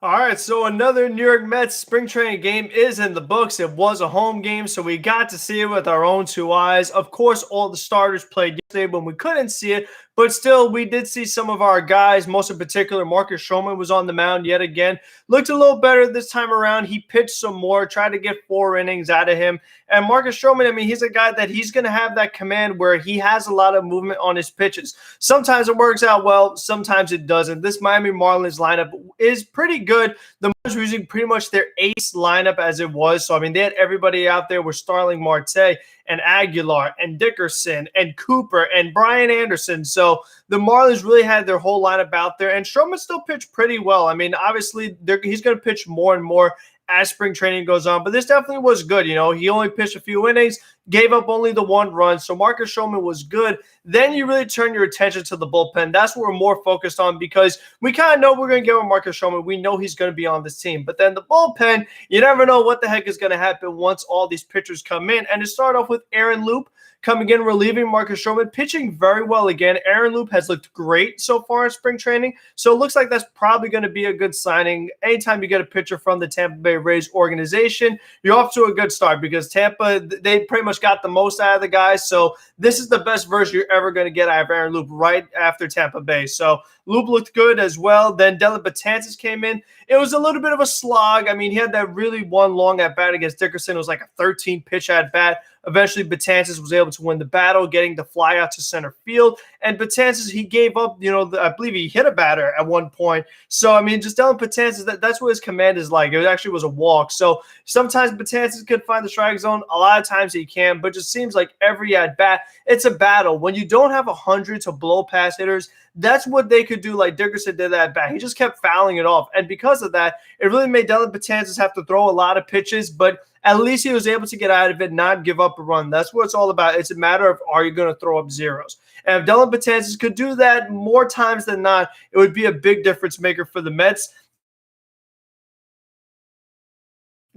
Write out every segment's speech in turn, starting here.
All right, so another New York Mets spring training game is in the books. It was a home game, so we got to see it with our own two eyes. Of course, all the starters played yesterday when we couldn't see it, but still, we did see some of our guys. Most in particular, Marcus Stroman was on the mound yet again. Looked a little better this time around. He pitched some more, tried to get 4 innings out of him. And Marcus Stroman, I mean, he's a guy that he's going to have that command where he has a lot of movement on his pitches. Sometimes it works out well, sometimes it doesn't. This Miami Marlins lineup is pretty good. The Marlins were using pretty much their ace lineup as it was. So, I mean, they had everybody out there with Starling Marte and Aguilar and Dickerson and Cooper and Brian Anderson. So the Marlins really had their whole lineup out there. And Stroman still pitched pretty well. I mean, obviously, he's going to pitch more and more as spring training goes on. But this definitely was good. You know, he only pitched a few innings, gave up only the 1 run. So Marcus Stroman was good. Then you really turn your attention to the bullpen. That's what we're more focused on because we kind of know we're going to get with Marcus Stroman. We know he's going to be on this team. But then the bullpen, you never know what the heck is going to happen once all these pitchers come in. And to start off with Aaron Loup, coming in, relieving Marcus Stroman, pitching very well again. Aaron Loup has looked great so far in spring training, so it looks like that's probably going to be a good signing. Anytime you get a pitcher from the Tampa Bay Rays organization, you're off to a good start because Tampa, they pretty much got the most out of the guys, so this is the best version you're ever going to get out of Aaron Loup right after Tampa Bay. So Loup looked good as well. Then Dellin Betances came in. It was a little bit of a slog. I mean, he had that really one long at-bat against Dickerson. It was like a 13-pitch at-bat. Eventually, Betances was able to win the battle, getting the fly out to center field. And Betances, he gave up, I believe he hit a batter at one point. So, I mean, just Dellin Betances, that's what his command is like. It actually was a walk. So, sometimes Betances could find the strike zone. A lot of times he can, but it just seems like every at-bat, it's a battle. When you don't have 100 to blow past hitters, that's what they could do like Dickerson did that bat. He just kept fouling it off. And because of that, it really made Dellin Betances have to throw a lot of pitches, but at least he was able to get out of it, not give up a run. That's what it's all about. It's a matter of, are you going to throw up zeros? And if Dellin Betances could do that more times than not, it would be a big difference maker for the Mets.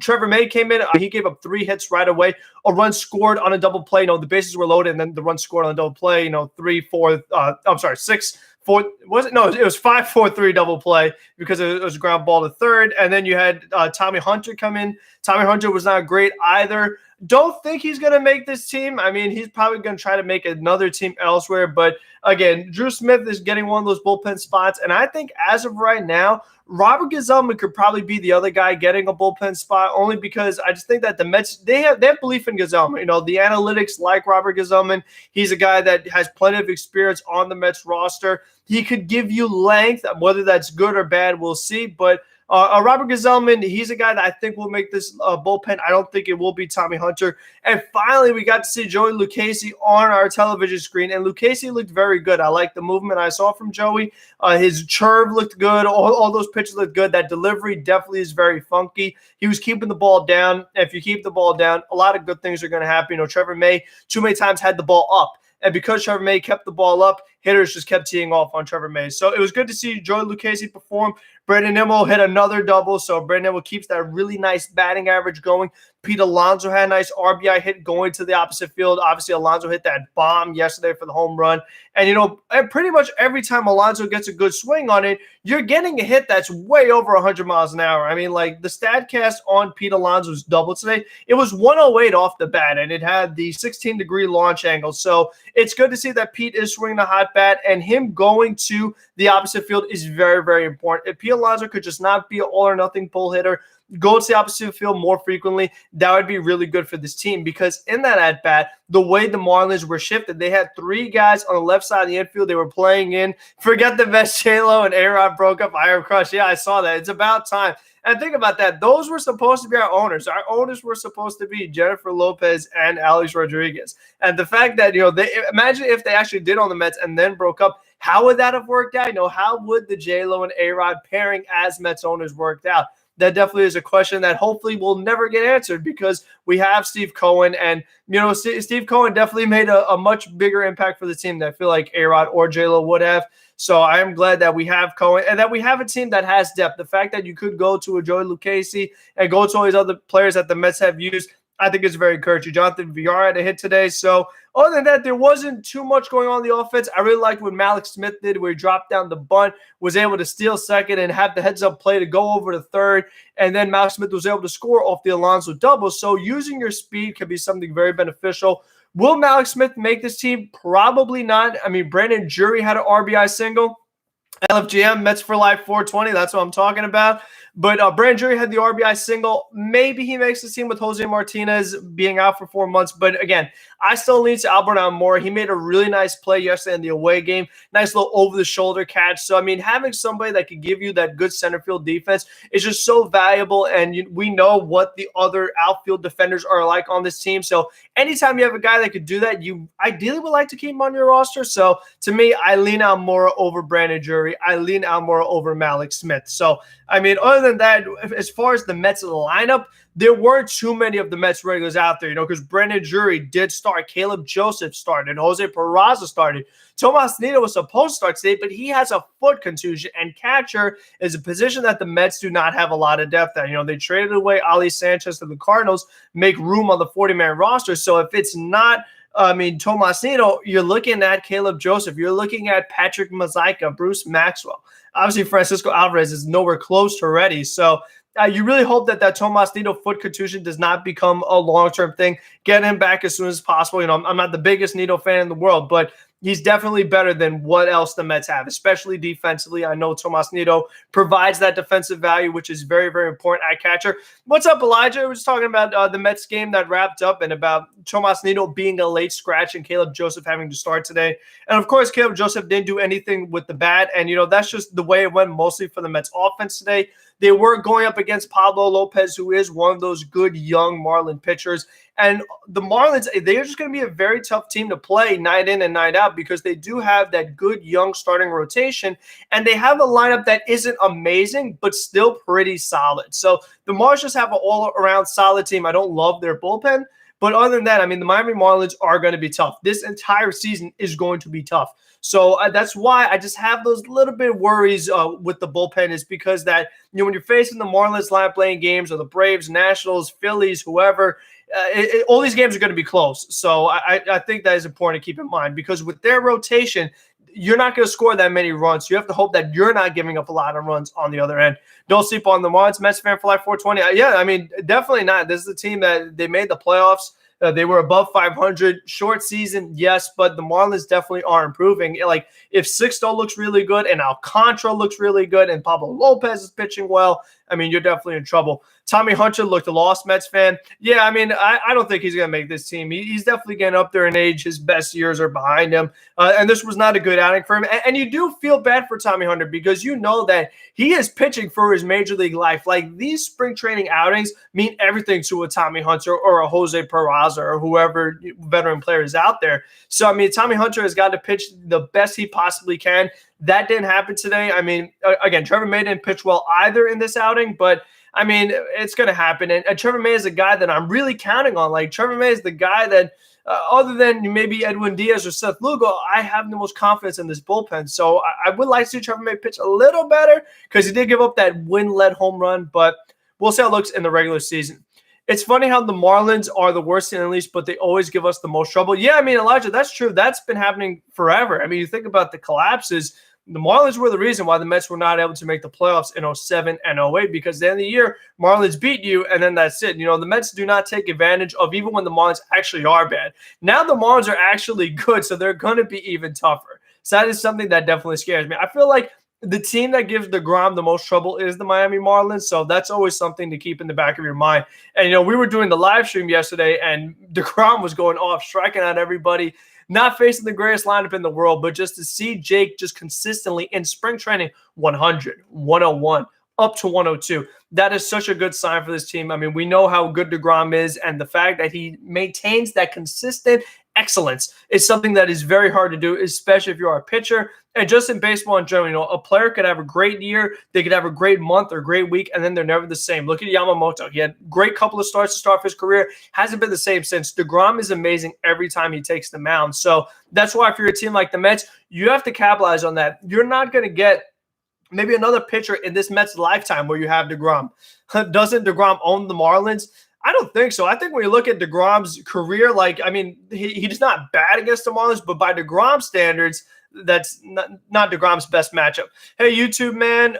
Trevor May came in. He gave up 3 hits right away. A run scored on a double play. The bases were loaded, and then the run scored on a double play. 6-4. Was it? No, it was 5-4-3 double play because it was a ground ball to third. And then you had Tommy Hunter come in. Tommy Hunter was not great either. Don't think he's going to make this team. I mean, he's probably going to try to make another team elsewhere. But again, Drew Smith is getting one of those bullpen spots. And I think as of right now, Robert Gsellman could probably be the other guy getting a bullpen spot, only because I just think that the Mets, they have belief in Gsellman. The analytics like Robert Gsellman. He's a guy that has plenty of experience on the Mets roster. He could give you length. Whether that's good or bad, we'll see. But Robert Gsellman, he's a guy that I think will make this bullpen. I don't think it will be Tommy Hunter. And finally, we got to see Joey Lucchesi on our television screen, and Lucchesi looked very good. I like the movement I saw from Joey. His curve looked good. All those pitches looked good. That delivery definitely is very funky. He was keeping the ball down. If you keep the ball down, a lot of good things are going to happen. Trevor May too many times had the ball up. And because Trevor May kept the ball up, hitters just kept teeing off on Trevor May. So it was good to see Joey Lucchesi perform. Brandon Nimmo hit another double, so Brandon Nimmo keeps that really nice batting average going. Pete Alonso had a nice RBI hit going to the opposite field. Obviously, Alonso hit that bomb yesterday for the home run. And, pretty much every time Alonso gets a good swing on it, you're getting a hit that's way over 100 miles an hour. I mean, like the StatCast on Pete Alonso's double today, it was 108 off the bat, and it had the 16-degree launch angle. So it's good to see that Pete is swinging a hot bat, and him going to the opposite field is very, very important. If Pete Alonso could just not be an all-or-nothing pull hitter, go to the opposite field more frequently, that would be really good for this team because in that at-bat, the way the Marlins were shifted, they had 3 guys on the left side of the infield they were playing in. Forget the Mets, J-Lo and A-Rod broke up Iron Crush. Yeah, I saw that. It's about time. And think about that. Those were supposed to be our owners. Our owners were supposed to be Jennifer Lopez and Alex Rodriguez. And the fact that, they imagine if they actually did on the Mets and then broke up, how would that have worked out? How would the J-Lo and A-Rod pairing as Mets owners worked out? That definitely is a question that hopefully will never get answered because we have Steve Cohen. And, Steve Cohen definitely made a much bigger impact for the team than I feel like A-Rod or J-Lo would have. So I am glad that we have Cohen and that we have a team that has depth. The fact that you could go to a Joey Lucchesi and go to all these other players that the Mets have used, I think it's very encouraging. Jonathan VR had a hit today. So other than that, there wasn't too much going on the offense. I really liked what Malik Smith did, where he dropped down the bunt, was able to steal second and have the heads-up play to go over to third. And then Malik Smith was able to score off the Alonso double. So using your speed can be something very beneficial. Will Malik Smith make this team? Probably not. I mean, Brandon Drury had an RBI single. LFGM, Mets for Life 420. That's what I'm talking about. But Brandon Drury had the RBI single. Maybe he makes the team with Jose Martinez being out for 4 months. But again, I still lean to Albert Almora. He made a really nice play yesterday in the away game. Nice little over-the-shoulder catch. So, I mean, having somebody that could give you that good center field defense is just so valuable. And we know what the other outfield defenders are like on this team. So, anytime you have a guy that could do that, you ideally would like to keep him on your roster. So, to me, I lean Almora over Brandon Drury. I lean Almora over Malik Smith. So, I mean, other than that, as far as the Mets lineup, there weren't too many of the Mets regulars out there, because Brandon Drury did start. Caleb Joseph started. Jose Peraza started. Tomas Nido was supposed to start today, but he has a foot contusion, and catcher is a position that the Mets do not have a lot of depth at. They traded away Ali Sanchez to the Cardinals, make room on the 40-man roster. So if it's not Tomas Nido, you're looking at Caleb Joseph. You're looking at Patrick Mazeika, Bruce Maxwell. Obviously, Francisco Alvarez is nowhere close to ready. So you really hope that Tomas Nido foot contusion does not become a long-term thing. Get him back as soon as possible. I'm not the biggest Nido fan in the world, but he's definitely better than what else the Mets have, especially defensively. I know Tomas Nido provides that defensive value, which is very, very important at catcher. What's up, Elijah? We're just talking about the Mets game that wrapped up and about Tomas Nido being a late scratch and Caleb Joseph having to start today. And, of course, Caleb Joseph didn't do anything with the bat, and, that's just the way it went mostly for the Mets offense today. They were going up against Pablo Lopez, who is one of those good young Marlin pitchers. And the Marlins, they're just going to be a very tough team to play night in and night out because they do have that good young starting rotation, and they have a lineup that isn't amazing but still pretty solid. So the Marlins just have an all-around solid team. I don't love their bullpen, but other than that, the Miami Marlins are going to be tough. This entire season is going to be tough. So that's why I just have those little bit of worries with the bullpen, is because that, when you're facing the Marlins lineup playing games, or the Braves, Nationals, Phillies, whoever, all these games are going to be close. So I think that is important to keep in mind, because with their rotation, you're not going to score that many runs. So you have to hope that you're not giving up a lot of runs on the other end. Don't sleep on the Marlins. Mets fan for Life 420. Yeah, definitely not. This is a team that they made the playoffs. They were above 500. Short season, yes, but the Marlins definitely are improving. Like, if Sixto looks really good and Alcantara looks really good and Pablo Lopez is pitching well, you're definitely in trouble. Tommy Hunter looked a lost Mets fan. Yeah, I don't think he's going to make this team. He's definitely getting up there in age. His best years are behind him. And this was not a good outing for him. And you do feel bad for Tommy Hunter, because you know that he is pitching for his major league life. Like, these spring training outings mean everything to a Tommy Hunter or a Jose Peraza or whoever veteran player is out there. So, Tommy Hunter has got to pitch the best he possibly can. That didn't happen today. Again, Trevor May didn't pitch well either in this outing, but it's going to happen. And Trevor May is a guy that I'm really counting on. Like, Trevor May is the guy that, other than maybe Edwin Diaz or Seth Lugo, I have the most confidence in this bullpen. So I would like to see Trevor May pitch a little better, because he did give up that win-led home run, but we'll see how it looks in the regular season. It's funny how the Marlins are the worst in the least, but they always give us the most trouble. Yeah, Elijah, that's true. That's been happening forever. You think about the collapses. The Marlins were the reason why the Mets were not able to make the playoffs in 07 and 08, because at the end of the year, Marlins beat you, and then that's it. The Mets do not take advantage of even when the Marlins actually are bad. Now the Marlins are actually good, so they're going to be even tougher. So that is something that definitely scares me. I feel like the team that gives DeGrom the most trouble is the Miami Marlins, so that's always something to keep in the back of your mind. And, we were doing the live stream yesterday, and DeGrom was going off, striking out everybody. Not facing the greatest lineup in the world, but just to see Jake just consistently in spring training 100, 101, up to 102. That is such a good sign for this team. We know how good DeGrom is, and the fact that he maintains that consistent excellence is something that is very hard to do, especially if you are a pitcher. And just in baseball in general, a player could have a great year, they could have a great month or great week, and then they're never the same. Look at Yamamoto. He had a great couple of starts to start his career. Hasn't been the same since. DeGrom is amazing every time he takes the mound. So that's why if you're a team like the Mets, you have to capitalize on that. You're not going to get maybe another pitcher in this Mets lifetime where you have DeGrom. Doesn't DeGrom own the Marlins? I don't think so. I think when you look at DeGrom's career, like, I mean, he's not bad against the Marlins, but by DeGrom standards, that's not DeGrom's best matchup. Hey, YouTube man,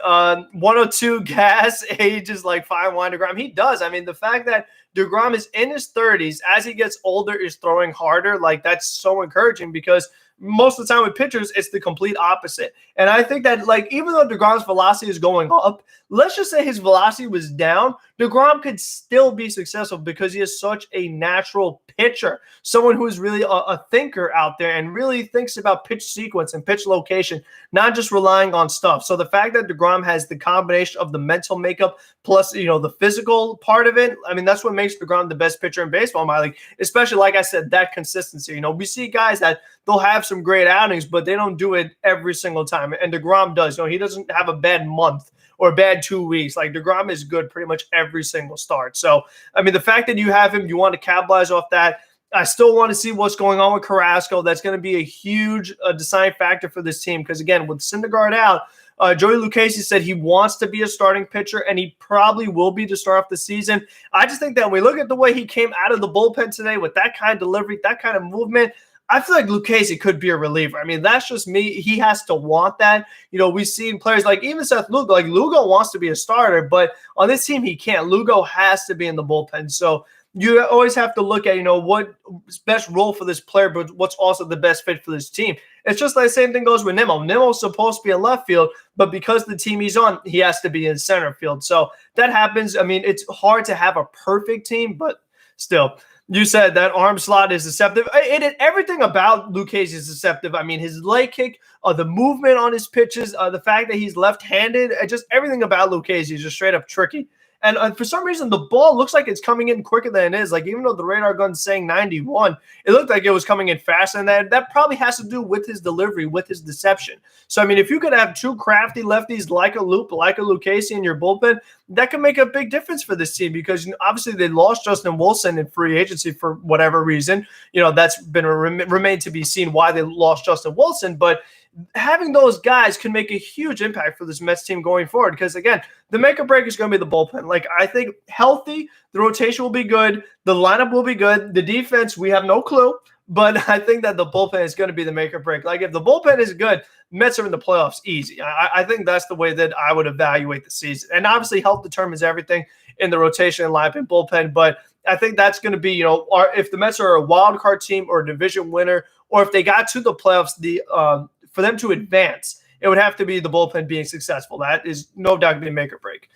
102 gas, ages like fine wine DeGrom. He does. I mean, the fact that DeGrom is in his 30s, as he gets older, is throwing harder, like, that's so encouraging because most of the time with pitchers, it's the complete opposite. And I think that, like, even though DeGrom's velocity is going up, let's just say his velocity was down, DeGrom could still be successful because he is such a natural pitcher, someone who is really a thinker out there and really thinks about pitch sequence and pitch location, not just relying on stuff. So the fact that DeGrom has the combination of the mental makeup plus, the physical part of it, I mean, that's what makes DeGrom the best pitcher in baseball in my league, especially, like I said, that consistency. We see guys that they'll have some great outings, but they don't do it every single time. And DeGrom does. He doesn't have a bad month or a bad 2 weeks. Like, DeGrom is good pretty much every single start. So, I mean, the fact that you have him, you want to capitalize off that. I still want to see what's going on with Carrasco. That's going to be a huge deciding factor for this team because, again, with Syndergaard out, Joey Lucchesi said he wants to be a starting pitcher, and he probably will be to start off the season. I just think that when we look at the way he came out of the bullpen today with that kind of delivery, that kind of movement, I feel like Lucchesi could be a reliever. I mean, that's just me. He has to want that. We've seen players like even Seth Lugo. Like, Lugo wants to be a starter, but on this team, he can't. Lugo has to be in the bullpen. So you always have to look at, what's best role for this player, but what's also the best fit for this team. It's just like the same thing goes with Nimmo. Nimmo's supposed to be in left field, but because the team he's on, he has to be in center field. So that happens. I mean, it's hard to have a perfect team, but still. You said that arm slot is deceptive. Everything about Lucchesi is deceptive. I mean, his leg kick, the movement on his pitches, the fact that he's left-handed, just everything about Lucchesi is just straight up tricky. And for some reason, the ball looks like it's coming in quicker than it is. Like, even though the radar gun's saying 91, it looked like it was coming in faster than that. That probably has to do with his delivery, with his deception. So, I mean, if you could have two crafty lefties like a Lucchesi in your bullpen, that could make a big difference for this team because obviously they lost Justin Wilson in free agency for whatever reason. That's been remained to be seen why they lost Justin Wilson, but having those guys can make a huge impact for this Mets team going forward because, again, the make or break is going to be the bullpen. Like, I think healthy, the rotation will be good, the lineup will be good, the defense, we have no clue, but I think that the bullpen is going to be the make or break. Like, if the bullpen is good, Mets are in the playoffs easy. I think that's the way that I would evaluate the season. And obviously, health determines everything in the rotation and lineup and bullpen, but I think that's going to be, if the Mets are a wild card team or a division winner, or if they got to the playoffs, for them to advance, it would have to be the bullpen being successful. That is no doubt going to be make or break.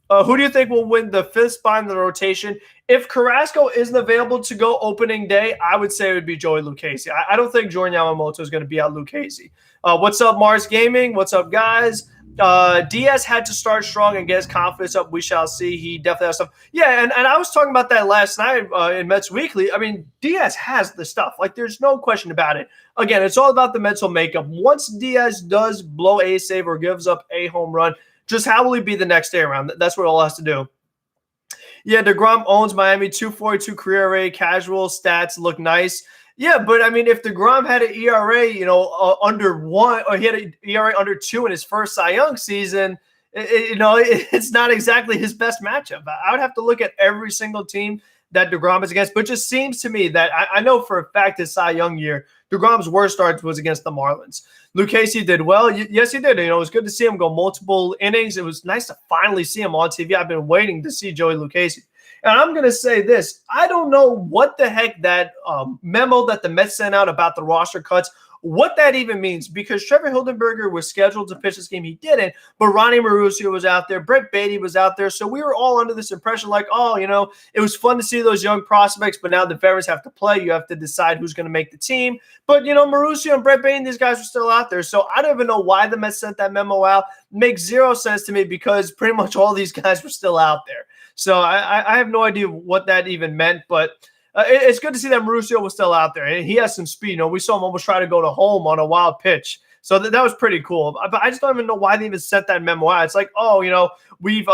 Who do you think will win the fifth spot in the rotation? If Carrasco isn't available to go opening day, I would say it would be Joey Lucchesi. I don't think Jordan Yamamoto is going to be out Lucchesi. What's up, Mars Gaming? What's up, guys? Diaz had to start strong and get his confidence up. We shall see. He definitely has stuff. Yeah, and I was talking about that last night in Mets Weekly. I mean, Diaz has the stuff. Like, there's no question about it. Again, it's all about the mental makeup. Once Diaz does blow a save or gives up a home run, just how will he be the next day around? That's what it all has to do. Yeah, DeGrom owns Miami, 242 career rate, casual stats look nice. Yeah, but I mean, if DeGrom had an ERA, under 1, or he had an ERA under 2 in his first Cy Young season, it's not exactly his best matchup. I would have to look at every single team that DeGrom is against, but it just seems to me that I know for a fact his Cy Young year, DeGrom's worst start was against the Marlins. Lucchesi did well. Yes, he did. It was good to see him go multiple innings. It was nice to finally see him on TV. I've been waiting to see Joey Lucchesi. And I'm going to say this. I don't know what the heck that memo that the Mets sent out about the roster cuts, what that even means, because Trevor Hildenberger was scheduled to pitch this game. He didn't, but Ronnie Mauricio was out there. Brett Beatty was out there. So we were all under this impression like, it was fun to see those young prospects, but now the veterans have to play. You have to decide who's going to make the team. But, Mauricio and Brett Beatty, these guys were still out there. So I don't even know why the Mets sent that memo out. Makes zero sense to me because pretty much all these guys were still out there. So I have no idea what that even meant, but it's good to see that Mauricio was still out there. And he has some speed. We saw him almost try to go to home on a wild pitch. So that was pretty cool. But I just don't even know why they even sent that memo out. It's like, we've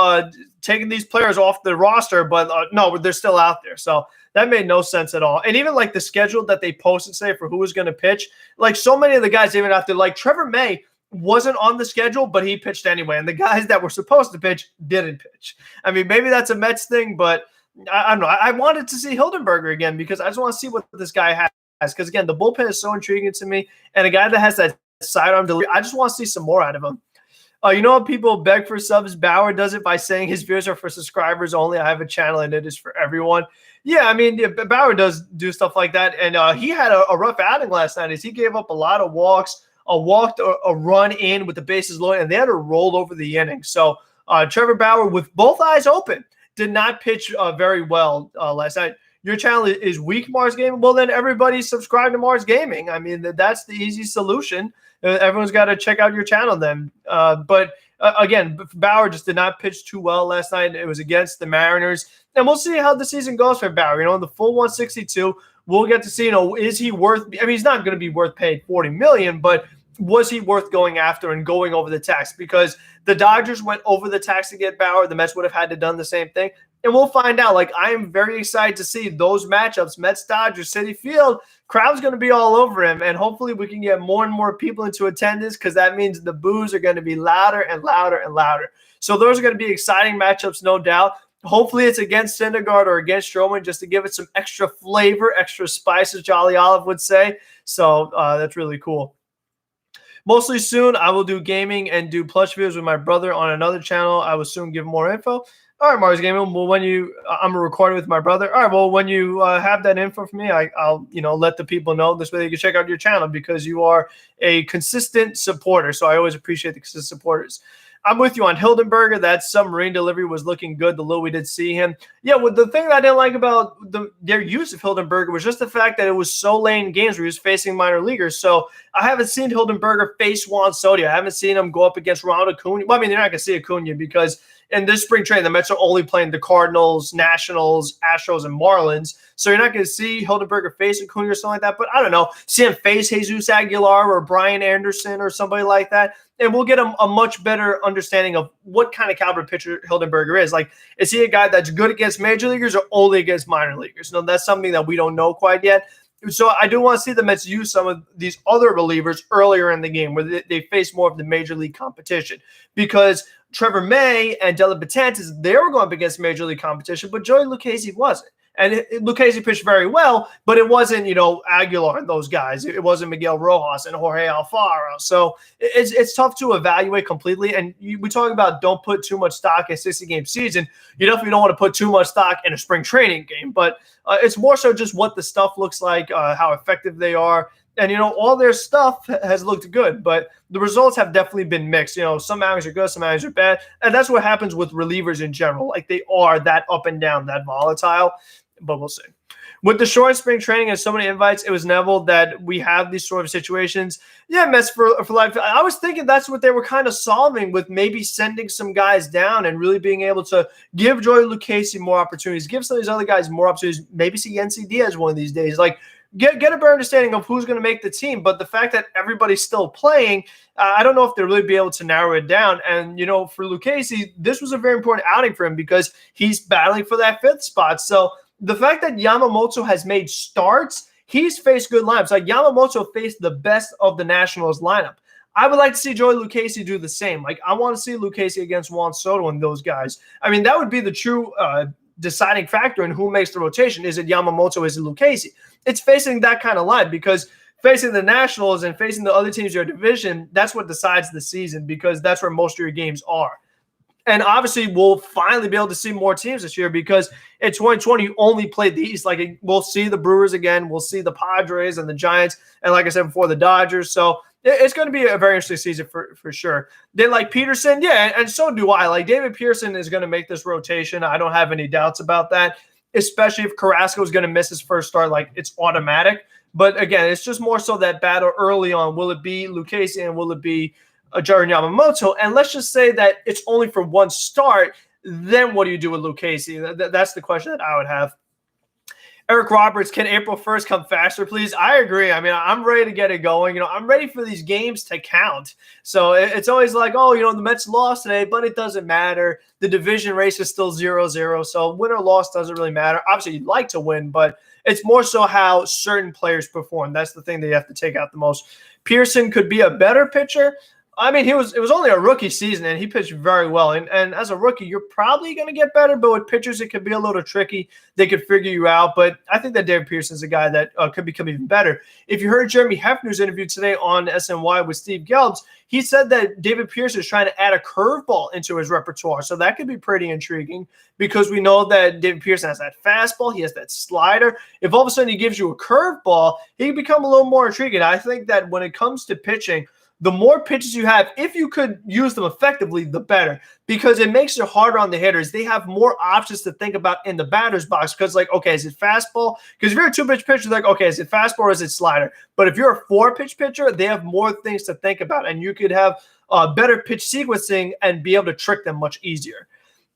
taken these players off the roster, but no, they're still out there. So that made no sense at all. And even like the schedule that they posted, say, for who was going to pitch, like so many of the guys even after, like Trevor May wasn't on the schedule, but he pitched anyway. And the guys that were supposed to pitch didn't pitch. I mean, maybe that's a Mets thing, but I don't know. I wanted to see Hildenberger again because I just want to see what this guy has. Because again, the bullpen is so intriguing to me, and a guy that has that sidearm delivery, I just want to see some more out of him. You know what people beg for subs? Bauer does it by saying his videos are for subscribers only. I have a channel and it is for everyone. Yeah, I mean, yeah, Bauer does do stuff like that. And he had a rough outing last night as he gave up a lot of walks, a run in with the bases loaded, and they had to roll over the inning. So Trevor Bauer, with both eyes open, did not pitch very well last night. Your channel is weak Mars Gaming. Well, then everybody subscribe to Mars Gaming. I mean, that's the easy solution. Everyone's got to check out your channel then. But again, Bauer just did not pitch too well last night. It was against the Mariners. And we'll see how the season goes for Bauer. You know, in the full 162, we'll get to see, you know, is he worth – I mean, he's not going to be worth paying $40 million, but was he worth going after and going over the tax? Because the Dodgers went over the tax to get Bauer. The Mets would have had to done the same thing. And we'll find out. Like, I am very excited to see those matchups, Mets-Dodgers, Citi Field. Crowd's going to be all over him, and hopefully we can get more and more people into attendance because that means the boos are going to be louder and louder and louder. So those are going to be exciting matchups, no doubt. Hopefully it's against Syndergaard or against Stroman just to give it some extra flavor, extra spice, as Jolly Olive would say. So that's really cool. Mostly soon, I will do gaming and do plush videos with my brother on another channel. I will soon give more info. All right, Mars Gaming. Well, I'm recording with my brother. All right. Well, when you have that info for me, I'll let the people know. This way they can check out your channel because you are a consistent supporter. So I always appreciate the consistent supporters. I'm with you on Hildenberger. That submarine delivery was looking good, the little we did see him. Yeah, well, the thing that I didn't like about their use of Hildenberger was just the fact that it was so late in games where he was facing minor leaguers. So I haven't seen Hildenberger face Juan Soto. I haven't seen him go up against Ronald Acuna. Well, I mean, they're not going to see Acuna because in this spring training, the Mets are only playing the Cardinals, Nationals, Astros, and Marlins. So you're not going to see Hildenberger face Acuna or something like that. But I don't know, see him face Jesus Aguilar or Brian Anderson or somebody like that. And we'll get a much better understanding of what kind of caliber pitcher Hildenberger is. Like, is he a guy that's good against major leaguers or only against minor leaguers? No, that's something that we don't know quite yet. So I do want to see the Mets use some of these other relievers earlier in the game where they face more of the major league competition. Because Trevor May and Della Betances, they were going up against major league competition, but Joey Lucchesi wasn't. And Lucchesi pitched very well, but it wasn't, Aguilar and those guys. It wasn't Miguel Rojas and Jorge Alfaro. So it's tough to evaluate completely. And we talk about don't put too much stock in a 60-game season. You definitely don't want to put too much stock in a spring training game. But it's more so just what the stuff looks like, how effective they are. And, all their stuff has looked good, but the results have definitely been mixed. Some outings are good, some outings are bad. And that's what happens with relievers in general. Like, they are that up and down, that volatile. But we'll see. With the short spring training and so many invites, it was inevitable that we have these sort of situations. Yeah, Mets for life. I was thinking that's what they were kind of solving with maybe sending some guys down and really being able to give Joey Lucchesi more opportunities, give some of these other guys more opportunities, maybe see Yency Diaz one of these days. Like, get a better understanding of who's going to make the team. But the fact that everybody's still playing, I don't know if they'll really be able to narrow it down. And, for Lucchesi, this was a very important outing for him because he's battling for that fifth spot. So the fact that Yamamoto has made starts, he's faced good lineups. Like, Yamamoto faced the best of the Nationals lineup. I would like to see Joey Lucchesi do the same. Like, I want to see Lucchesi against Juan Soto and those guys. I mean, that would be the true deciding factor in who makes the rotation. Is it Yamamoto? Is it Lucchesi? It's facing that kind of line because facing the Nationals and facing the other teams in your division, that's what decides the season because that's where most of your games are. And obviously, we'll finally be able to see more teams this year because in 2020, you only played the East. Like, we'll see the Brewers again. We'll see the Padres and the Giants. And like I said before, the Dodgers. So it's going to be a very interesting season for sure. They like Peterson. Yeah, and so do I. Like, David Pearson is going to make this rotation. I don't have any doubts about that, especially if Carrasco is going to miss his first start. Like, it's automatic. But again, it's just more so that battle early on. Will it be Lucchesi and will it be Jordan Yamamoto? And let's just say that it's only for one start. Then what do you do with Lucchesi? That's the question that I would have. Eric Roberts, can April 1st come faster, please? I agree. I mean, I'm ready to get it going. I'm ready for these games to count. So it's always like, the Mets lost today, but it doesn't matter. The division race is still 0-0. So win or loss doesn't really matter. Obviously, you'd like to win, but it's more so how certain players perform. That's the thing that you have to take out the most. Pearson could be a better pitcher. I mean, it was only a rookie season, and he pitched very well. And as a rookie, you're probably going to get better, but with pitchers, it could be a little tricky. They could figure you out. But I think that David Pearson's a guy that could become even better. If you heard Jeremy Hefner's interview today on SNY with Steve Gelbs, he said that David Pearson is trying to add a curveball into his repertoire. So that could be pretty intriguing because we know that David Pearson has that fastball. He has that slider. If all of a sudden he gives you a curveball, he can become a little more intriguing. I think that when it comes to pitching, the more pitches you have, if you could use them effectively, the better, because it makes it harder on the hitters. They have more options to think about in the batter's box because, like, okay, is it fastball? Because if you're a 2-pitch pitcher, like, okay, is it fastball or is it slider? But if you're a 4-pitch pitcher, they have more things to think about, and you could have better pitch sequencing and be able to trick them much easier.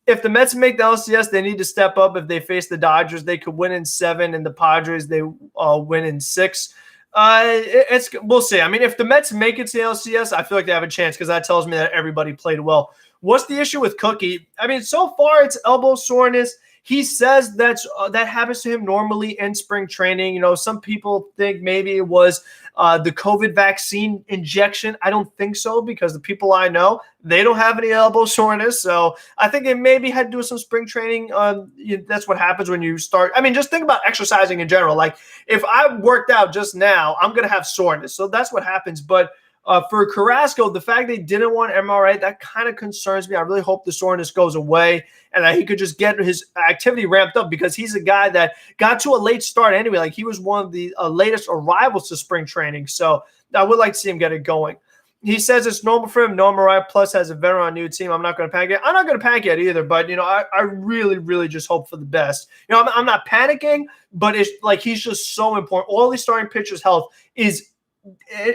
If the Mets make the LCS, they need to step up. If they face the Dodgers, they could win in 7, and the Padres, they win in 6. We'll see. I mean, if the Mets make it to the LCS, I feel like they have a chance because that tells me that everybody played well. What's the issue with Cookie? I mean, so far it's elbow soreness. He says that happens to him normally in spring training. You know, some people think maybe it was the COVID vaccine injection. I don't think so because the people I know, they don't have any elbow soreness. So I think it maybe had to do with some spring training. That's what happens when you start. I mean, just think about exercising in general. Like if I worked out just now, I'm going to have soreness. So that's what happens. But for Carrasco, the fact they didn't want MRA, that kind of concerns me. I really hope the soreness goes away and that he could just get his activity ramped up because he's a guy that got to a late start anyway. Like he was one of the latest arrivals to spring training. So I would like to see him get it going. He says it's normal for him. No MRI plus has a veteran on new team. I'm not going to panic yet. I'm not going to panic yet either. But, you know, I really, really just hope for the best. You know, I'm not panicking, but it's like he's just so important. All these starting pitchers' health is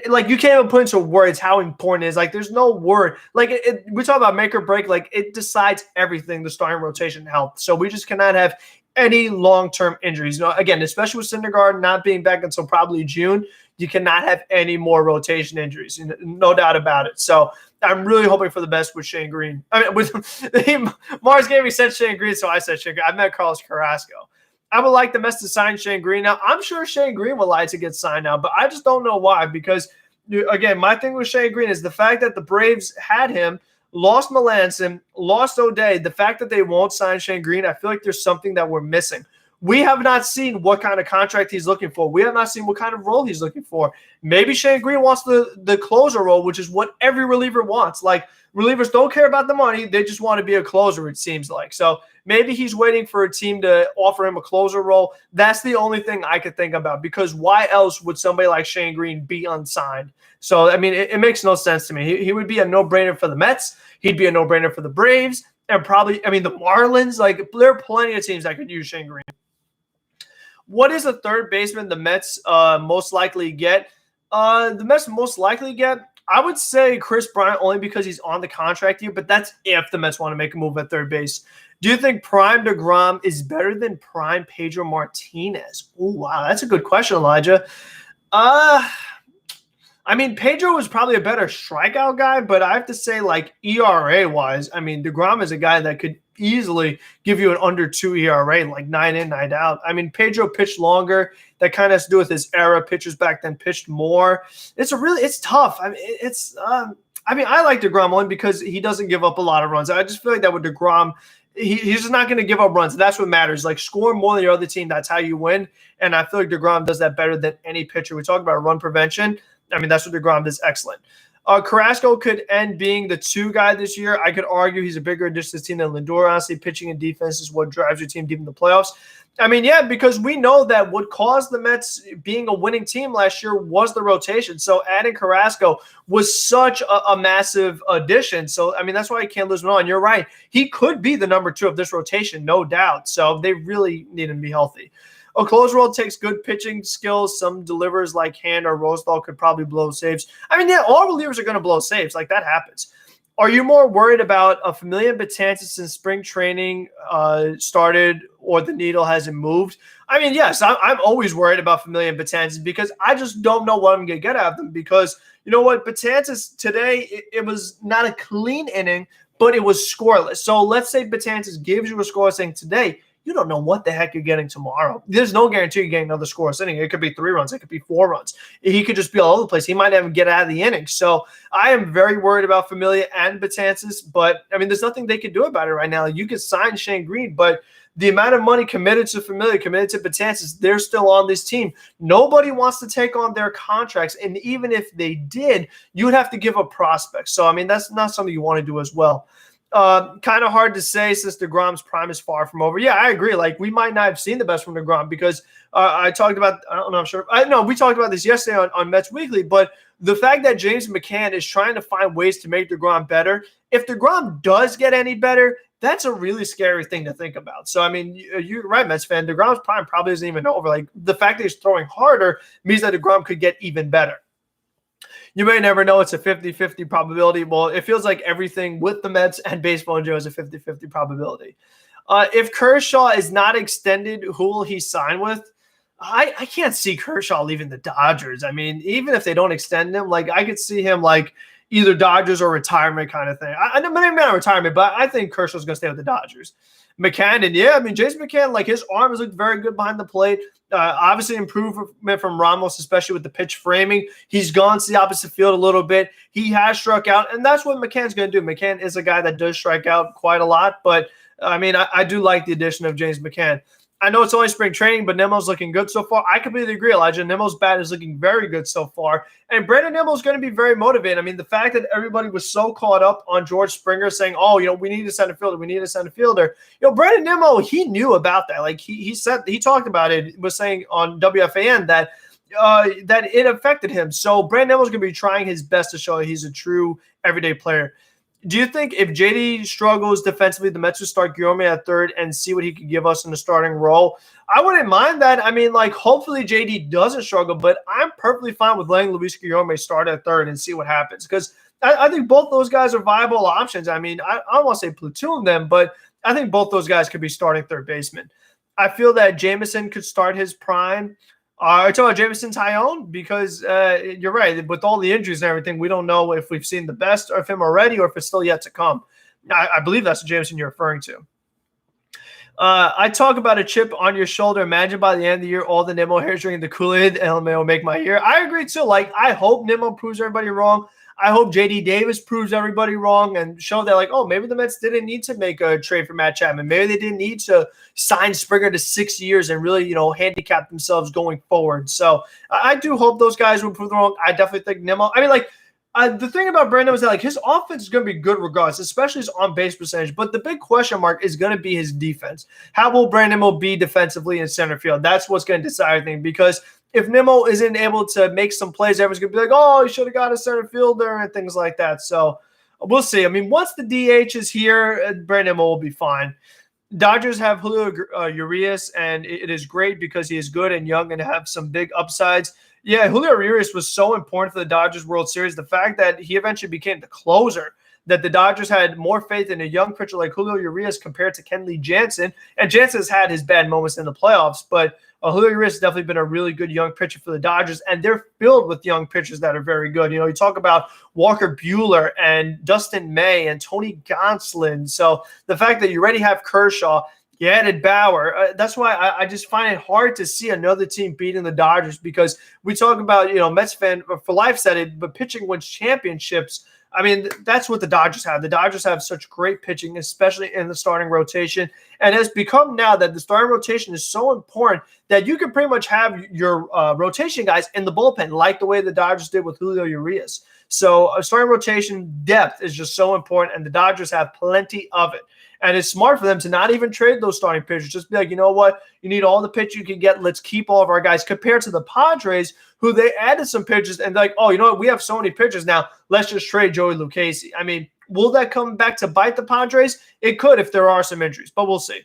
like you can't even put into words how important it is. Like there's no word. Like we talk about make or break. Like it decides everything. The starting rotation health. So we just cannot have any long-term injuries. You know, again, especially with Syndergaard not being back until probably June, you cannot have any more rotation injuries. No doubt about it. So I'm really hoping for the best with Shane Green. I mean, with Mars gave me said Shane Green, so I said Shane Green. I meant Carlos Carrasco. I would like the Mets to sign Shane Green now. I'm sure Shane Green would like to get signed now, but I just don't know why because, again, my thing with Shane Green is the fact that the Braves had him, lost Melanson, lost O'Day. The fact that they won't sign Shane Green, I feel like there's something that we're missing. We have not seen what kind of contract he's looking for. We have not seen what kind of role he's looking for. Maybe Shane Green wants the closer role, which is what every reliever wants. Like, relievers don't care about the money. They just want to be a closer, it seems like. So maybe he's waiting for a team to offer him a closer role. That's the only thing I could think about because why else would somebody like Shane Green be unsigned? So, I mean, it makes no sense to me. He would be a no-brainer for the Mets. He'd be a no-brainer for the Braves and probably, I mean, the Marlins. Like, there are plenty of teams that could use Shane Green. What is the third baseman the Mets most likely get? The Mets most likely get, I would say Chris Bryant only because he's on the contract year, but that's if the Mets want to make a move at third base. Do you think Prime DeGrom is better than Prime Pedro Martinez? Oh, wow. That's a good question, Elijah. I mean, Pedro was probably a better strikeout guy, but I have to say, like, ERA-wise, I mean, DeGrom is a guy that could easily give you an under 2 ERA, like 9 in, 9 out. I mean, Pedro pitched longer. That kind of has to do with his era. Pitchers back then pitched more. It's tough. I mean, I like DeGrom only because he doesn't give up a lot of runs. I just feel like that with DeGrom, he's just not going to give up runs. That's what matters. Like, score more than your other team, that's how you win. And I feel like DeGrom does that better than any pitcher. We talk about run prevention. I mean, that's what DeGrom does excellent. Carrasco could end being the 2 guy this year. I could argue he's a bigger addition to the team than Lindor. Honestly, pitching and defense is what drives your team deep in the playoffs. I mean, yeah, because we know that what caused the Mets being a winning team last year was the rotation. So adding Carrasco was such a massive addition. So, I mean, that's why you can't lose him on. You're right. He could be the number 2 of this rotation, no doubt. So they really need him to be healthy. A closer role takes good pitching skills. Some delivers like Hand or Rosedal could probably blow saves. I mean, yeah, all relievers are going to blow saves. Like, that happens. Are you more worried about a Familia Betances since spring training started or the needle hasn't moved? I mean, yes, I'm always worried about Familia Betances because I just don't know what I'm going to get out of them because, you know what, Betances today, it was not a clean inning, but it was scoreless. So let's say Betances gives you a scoreless inning today. you don't know what the heck you're getting tomorrow. There's no guarantee you're getting another scoreless inning. It could be 3 runs. It could be 4 runs. He could just be all over the place. He might even get out of the inning. So I am very worried about Familia and Betances, but, I mean, there's nothing they can do about it right now. You could sign Shane Green, but the amount of money committed to Familia, committed to Betances, they're still on this team. Nobody wants to take on their contracts, and even if they did, you would have to give up prospects. So, I mean, that's not something you want to do as well. Kind of hard to say since DeGrom's prime is far from over. Yeah, I agree. Like, we might not have seen the best from DeGrom because I talked about – I don't know, I'm sure – I know we talked about this yesterday on Mets Weekly, but the fact that James McCann is trying to find ways to make DeGrom better, if DeGrom does get any better, that's a really scary thing to think about. So, I mean, you're right, Mets fan. DeGrom's prime probably isn't even over. Like, the fact that he's throwing harder means that DeGrom could get even better. You may never know. It's a 50-50 probability. Well, it feels like everything with the Mets and baseball in general is a 50-50 probability. If Kershaw is not extended, who will he sign with? I can't see Kershaw leaving the Dodgers. I mean, even if they don't extend him, like, I could see him like either Dodgers or retirement kind of thing. Maybe not retirement, but I think Kershaw's going to stay with the Dodgers. McCann, and yeah, I mean, James McCann, like, his arm has looked very good behind the plate. Obviously improvement from Ramos, especially with the pitch framing. He's gone to the opposite field a little bit. He has struck out, and that's what McCann's going to do. McCann is a guy that does strike out quite a lot, but, I mean, I do like the addition of James McCann. I know it's only spring training, but Nemo's looking good so far. I completely agree, Elijah. Nemo's bat is looking very good so far. And Brandon Nemo's going to be very motivated. I mean, the fact that everybody was so caught up on George Springer saying, oh, you know, we need a center fielder. We need a center fielder. You know, Brandon Nemo, he knew about that. Like, he talked about it, was saying on WFAN that it affected him. So Brandon Nemo's going to be trying his best to show that he's a true everyday player. Do you think if JD struggles defensively, the Mets would start Guillorme at third and see what he could give us in the starting role? I wouldn't mind that. I mean, like, hopefully JD doesn't struggle, but I'm perfectly fine with letting Luis Guillorme start at third and see what happens because I think both those guys are viable options. I mean, I don't want to say platoon them, but I think both those guys could be starting third baseman. I feel that Jameson could start his prime. I talk about Jameson Tyone because you're right. With all the injuries and everything, we don't know if we've seen the best of him already or if it's still yet to come. I believe that's the Jameson you're referring to. I talk about a chip on your shoulder. Imagine by the end of the year, all the Nimmo hairs drinking the Kool-Aid and it'll make my year. I agree too. Like, I hope Nimmo proves everybody wrong. I hope J.D. Davis proves everybody wrong and show that, like, oh, maybe the Mets didn't need to make a trade for Matt Chapman. Maybe they didn't need to sign Springer to 6 years and really, you know, handicap themselves going forward. So I do hope those guys will prove them wrong. I definitely think Nimmo. I mean, like, the thing about Brandon is that, like, his offense is going to be good regardless, especially his on-base percentage. But the big question mark is going to be his defense. How will Brandon Nimmo be defensively in center field? That's what's going to decide everything because if Nimmo isn't able to make some plays, everyone's going to be like, oh, he should have got a center fielder and things like that. So we'll see. I mean, once the DH is here, Brandon Nimmo will be fine. Dodgers have Julio Urias, and it is great because he is good and young and have some big upsides. Yeah, Julio Urias was so important for the Dodgers World Series. The fact that he eventually became the closer, that the Dodgers had more faith in a young pitcher like Julio Urias compared to Kenley Jansen. And Jansen has had his bad moments in the playoffs, but Julio Urias has definitely been a really good young pitcher for the Dodgers, and they're filled with young pitchers that are very good. You know, you talk about Walker Buehler and Dustin May and Tony Gonsolin. So the fact that you already have Kershaw, you added Bauer. That's why I just find it hard to see another team beating the Dodgers because we talk about, you know, Mets fan for life said it, but pitching wins championships. I mean, that's what the Dodgers have. The Dodgers have such great pitching, especially in the starting rotation. And it's become now that the starting rotation is so important that you can pretty much have your rotation guys in the bullpen, like the way the Dodgers did with Julio Urias. So starting rotation depth is just so important, and the Dodgers have plenty of it. And it's smart for them to not even trade those starting pitchers. Just be like, you know what? You need all the pitch you can get. Let's keep all of our guys. Compared to the Padres, who they added some pitchers and like, oh, you know what? We have so many pitchers now. Let's just trade Joey Lucchesi. I mean, will that come back to bite the Padres? It could if there are some injuries, but we'll see.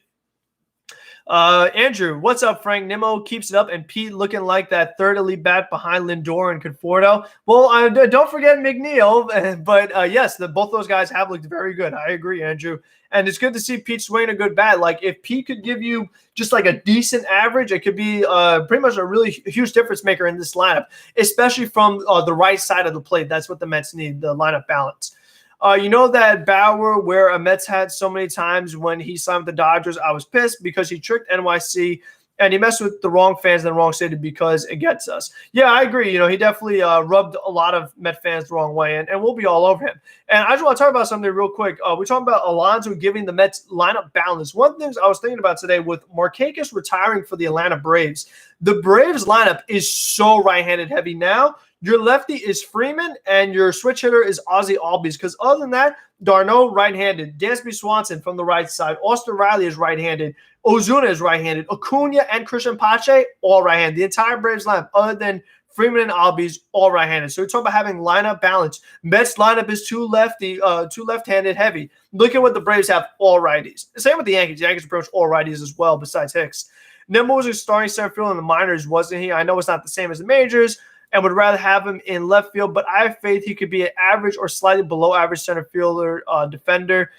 Andrew, what's up, Frank? Nimmo keeps it up, and Pete looking like that third elite bat behind Lindor and Conforto. Well, don't forget McNeil, but yes, both those guys have looked very good. I agree, Andrew. And it's good to see Pete swing a good bat. Like, if Pete could give you just like a decent average, it could be pretty much a really huge difference maker in this lineup, especially from the right side of the plate. That's what the Mets need, the lineup balance. You know that Bauer, where a Mets had so many times when he signed with the Dodgers, I was pissed because he tricked NYC and he messed with the wrong fans in the wrong city because it gets us. Yeah, I agree. He definitely rubbed a lot of Met fans the wrong way, and we'll be all over him. And I just want to talk about something real quick. We're talking about Alonso giving the Mets lineup balance. One of the things I was thinking about today with Markakis retiring for the Atlanta Braves, the Braves lineup is so right-handed heavy now. Your lefty is Freeman, and your switch hitter is Ozzie Albies. Because other than that, Darno right-handed, Dansby Swanson from the right side, Austin Riley is right-handed, Ozuna is right-handed, Acuna and Christian Pache all right-handed. The entire Braves lineup, other than Freeman and Albies, all right-handed. So we're talking about having lineup balance. Mets lineup is too left-handed heavy. Look at what the Braves have, all righties. Same with the Yankees. The Yankees approach all righties as well, besides Hicks. Nimmo was a starting center field in the minors, wasn't he? I know it's not the same as the majors, and would rather have him in left field, but I have faith he could be an average or slightly below average center fielder, defender.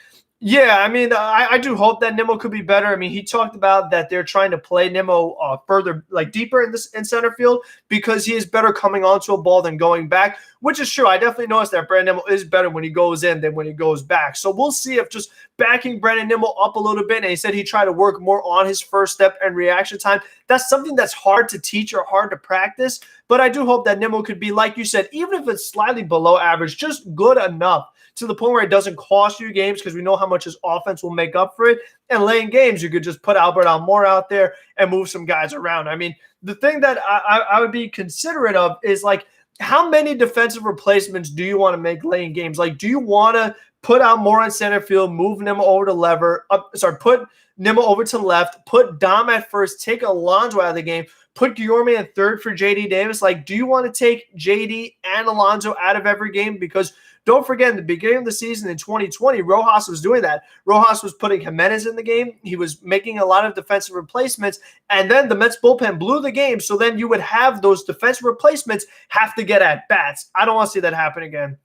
Yeah, I mean, I do hope that Nimmo could be better. I mean, he talked about that they're trying to play Nimmo further, like deeper in center field because he is better coming onto a ball than going back, which is true. I definitely noticed that Brandon Nimmo is better when he goes in than when he goes back. So we'll see if just backing Brandon Nimmo up a little bit, and he said he tried to work more on his first step and reaction time. That's something that's hard to teach or hard to practice, but I do hope that Nimmo could be, like you said, even if it's slightly below average, just good enough to the point where it doesn't cost you games because we know how much his offense will make up for it. And late in games, you could just put Albert Almora out there and move some guys around. I mean, the thing that I would be considerate of is, like, how many defensive replacements do you want to make late in games? Like, do you want to put Almora in center field, move Nimmo over to put Nimmo over to left, put Dom at first, take Alonso out of the game, put Guillorme in third for J.D. Davis? Like, do you want to take J.D. and Alonso out of every game? Because don't forget, in the beginning of the season in 2020, Rojas was doing that. Rojas was putting Jimenez in the game. He was making a lot of defensive replacements, and then the Mets bullpen blew the game, so then you would have those defensive replacements have to get at bats. I don't want to see that happen again.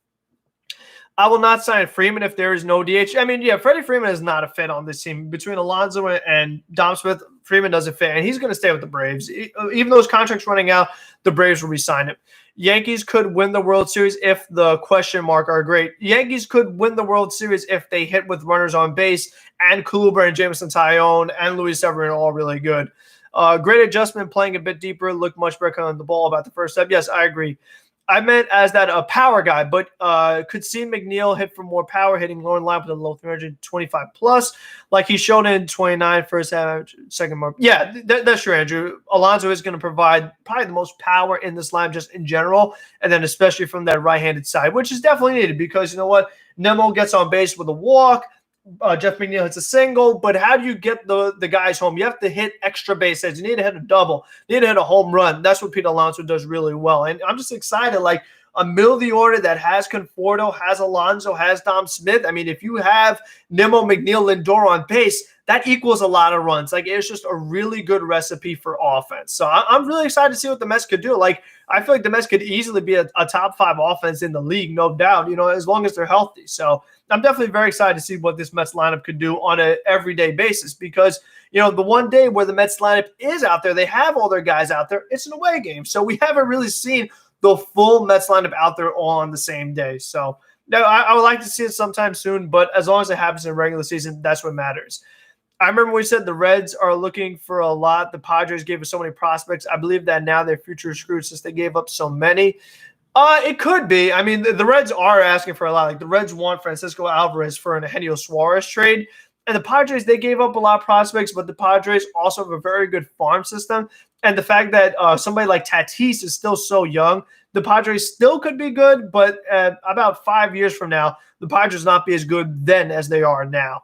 I will not sign Freeman if there is no DH. I mean, yeah, Freddie Freeman is not a fit on this team. Between Alonso and Dom Smith, Freeman doesn't fit, and he's going to stay with the Braves. Even though his contract's running out, the Braves will re-sign him. Yankees could win the World Series if the question mark are great. Yankees could win the World Series if they hit with runners on base, and Kluber and Jameson Taillon and Luis Severino are all really good. Great adjustment, playing a bit deeper, looked much better on the ball about the first step. Yes, I agree. I meant as that a power guy, but could see McNeil hit for more power, hitting lower in line with a low 325 plus, like he showed in 29 first half, second mark. Yeah, that's true, Andrew. Alonso is going to provide probably the most power in this line just in general, and then especially from that right-handed side, which is definitely needed because you know what? Nimmo gets on base with a walk. Jeff McNeil hits a single, but how do you get the guys home? You have to hit extra base hits. You need to hit a double. You need to hit a home run. That's what Pete Alonso does really well. And I'm just excited, like a middle of the order that has Conforto, has Alonso, has Dom Smith. I mean, if you have Nimmo, McNeil, Lindor on base, that equals a lot of runs. Like, it's just a really good recipe for offense. So I'm really excited to see what the Mets could do. Like, I feel like the Mets could easily be a top 5 offense in the league, no doubt, as long as they're healthy. So I'm definitely very excited to see what this Mets lineup could do on an everyday basis because, the one day where the Mets lineup is out there, they have all their guys out there, it's an away game. So we haven't really seen the full Mets lineup out there all on the same day. So no, I would like to see it sometime soon, but as long as it happens in regular season, that's what matters. I remember we said the Reds are looking for a lot. The Padres gave us so many prospects. I believe that now their future is screwed since they gave up so many. It could be. I mean, the Reds are asking for a lot. Like the Reds want Francisco Alvarez for an Eugenio Suarez trade. And the Padres, they gave up a lot of prospects, but the Padres also have a very good farm system. And the fact that somebody like Tatis is still so young, the Padres still could be good, but about 5 years from now, the Padres not be as good then as they are now.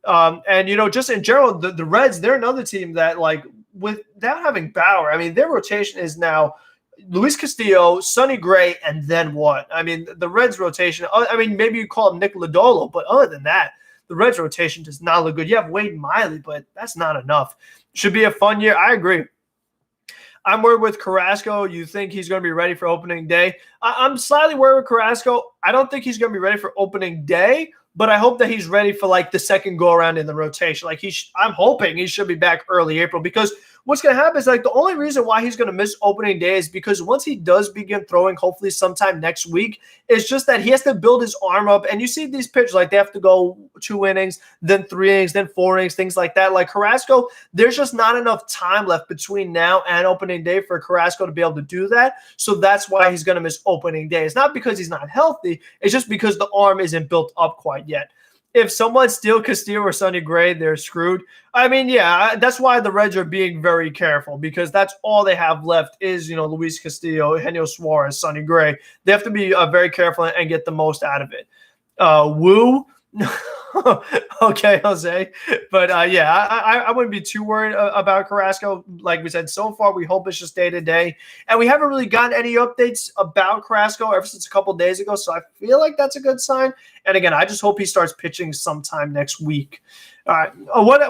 And, just in general, the Reds, they're another team that, like, without having Bauer, I mean, their rotation is now Luis Castillo, Sonny Gray, and then what? I mean, the Reds rotation, I mean, maybe you call him Nick Lodolo, but other than that, the Reds rotation does not look good. You have Wade Miley, but that's not enough. Should be a fun year. I agree. I'm worried with Carrasco. You think he's going to be ready for opening day? I'm slightly worried with Carrasco. I don't think he's going to be ready for opening day, but I hope that he's ready for like the second go around in the rotation. Like I'm hoping he should be back early April because what's going to happen is like the only reason why he's going to miss opening day is because once he does begin throwing, hopefully sometime next week, it's just that he has to build his arm up. And you see these pitchers, like they have to go 2 innings, then 3 innings, then 4 innings, things like that. Like Carrasco, there's just not enough time left between now and opening day for Carrasco to be able to do that. So that's why he's going to miss opening day. It's not because he's not healthy. It's just because the arm isn't built up quite yet. If someone steals Castillo or Sonny Gray, they're screwed. I mean, yeah, that's why the Reds are being very careful, because that's all they have left is, Luis Castillo, Eugenio Suarez, Sonny Gray. They have to be very careful and get the most out of it. Woo. Okay, Jose. But yeah, I wouldn't be too worried about Carrasco. Like we said, so far we hope it's just day to day, and we haven't really gotten any updates about Carrasco ever since a couple days ago. So I feel like that's a good sign. And again, I just hope he starts pitching sometime next week. All right.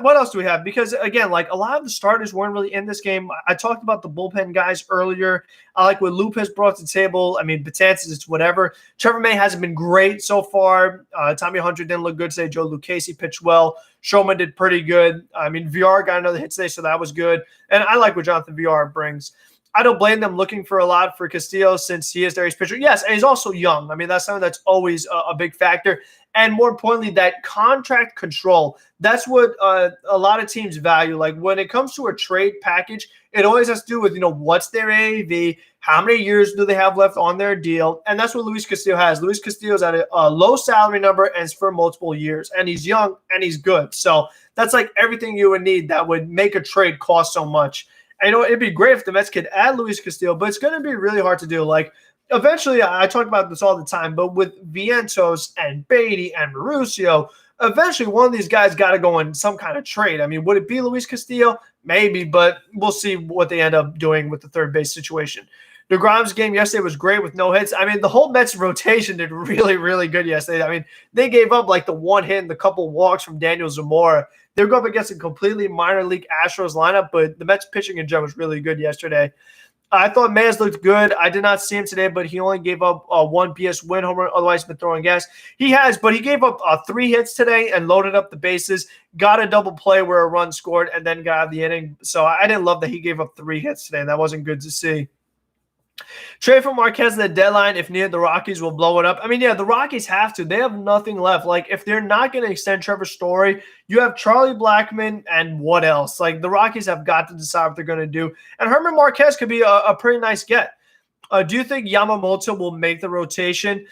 What else do we have? Because again, like a lot of the starters weren't really in this game. I talked about the bullpen guys earlier. I like what Lopez brought to the table. I mean, Betances, it's whatever. Trevor May hasn't been great so far. Tommy Hunter didn't look good today. Joe Lucchesi pitched well. Showman did pretty good. I mean, VR got another hit today, so that was good. And I like what Jonathan VR brings. I don't blame them looking for a lot for Castillo since he is their ace pitcher. Yes, and he's also young. I mean, that's something that's always a big factor. And more importantly, that contract control, that's what a lot of teams value. Like when it comes to a trade package, it always has to do with, what's their AAV, how many years do they have left on their deal, and that's what Luis Castillo has. Luis Castillo's at a low salary number, and it's for multiple years, and he's young, and he's good. So that's like everything you would need that would make a trade cost so much. And it'd be great if the Mets could add Luis Castillo, but it's going to be really hard to do. Like, eventually, I talk about this all the time, but with Vientos and Beatty and Mauricio, eventually one of these guys got to go in some kind of trade. I mean, would it be Luis Castillo? Maybe, but we'll see what they end up doing with the third base situation. DeGrom's game yesterday was great with no hits. I mean, the whole Mets rotation did really, really good yesterday. I mean, they gave up like the one hit and the couple walks from Daniel Zamora. They're going up against a completely minor league Astros lineup, but the Mets pitching in general was really good yesterday. I thought Mayes looked good. I did not see him today, but he only gave up one PS win homer. Otherwise, he's been throwing gas. He has, but he gave up 3 hits today and loaded up the bases, got a double play where a run scored, and then got out of the inning. So I didn't love that he gave up 3 hits today. That wasn't good to see. Trade for Marquez at the deadline. If needed, the Rockies will blow it up. I mean, yeah, the Rockies have to. They have nothing left. Like, if they're not going to extend Trevor Story, you have Charlie Blackmon and what else? Like, the Rockies have got to decide what they're going to do. And Herman Marquez could be a pretty nice get. Do you think Yamamoto will make the rotation?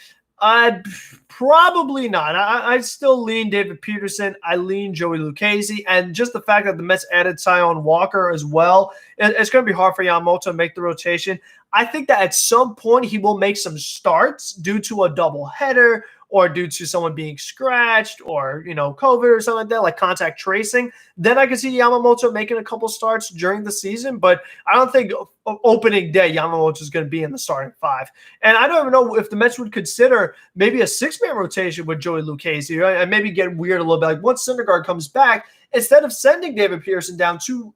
Probably not. I still lean David Peterson. I lean Joey Lucchesi. And just the fact that the Mets added Taijuan Walker as well, it's going to be hard for Yamamoto to make the rotation. I think that at some point he will make some starts due to a doubleheader or due to someone being scratched or, COVID or something like that, like contact tracing. Then I can see Yamamoto making a couple starts during the season, but I don't think opening day Yamamoto is going to be in the starting 5. And I don't even know if the Mets would consider maybe a 6-man rotation with Joey Lucchesi, right? And maybe get weird a little bit. Like once Syndergaard comes back, instead of sending David Pearson down to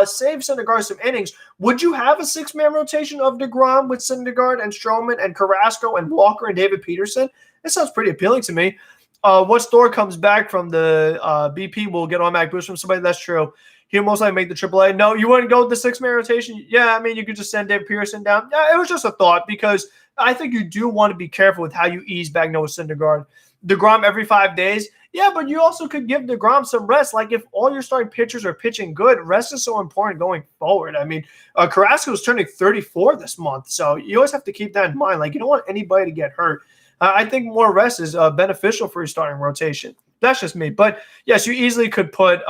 save Syndergaard some innings, would you have a 6-man rotation of DeGrom with Syndergaard and Stroman and Carrasco and Walker and David Peterson? That sounds pretty appealing to me. Once Thor comes back from the BP, we'll get automatic boost from somebody. That's true. He'll most likely make the AAA. No, you wouldn't go with the 6-man rotation? Yeah, I mean, you could just send David Pearson down. Yeah, it was just a thought because I think you do want to be careful with how you ease back Noah Syndergaard. DeGrom every 5 days? Yeah, but you also could give DeGrom some rest. Like if all your starting pitchers are pitching good, rest is so important going forward. I mean, Carrasco is turning 34 this month, so you always have to keep that in mind. Like you don't want anybody to get hurt. I think more rest is beneficial for your starting rotation. That's just me. But yes, you easily could put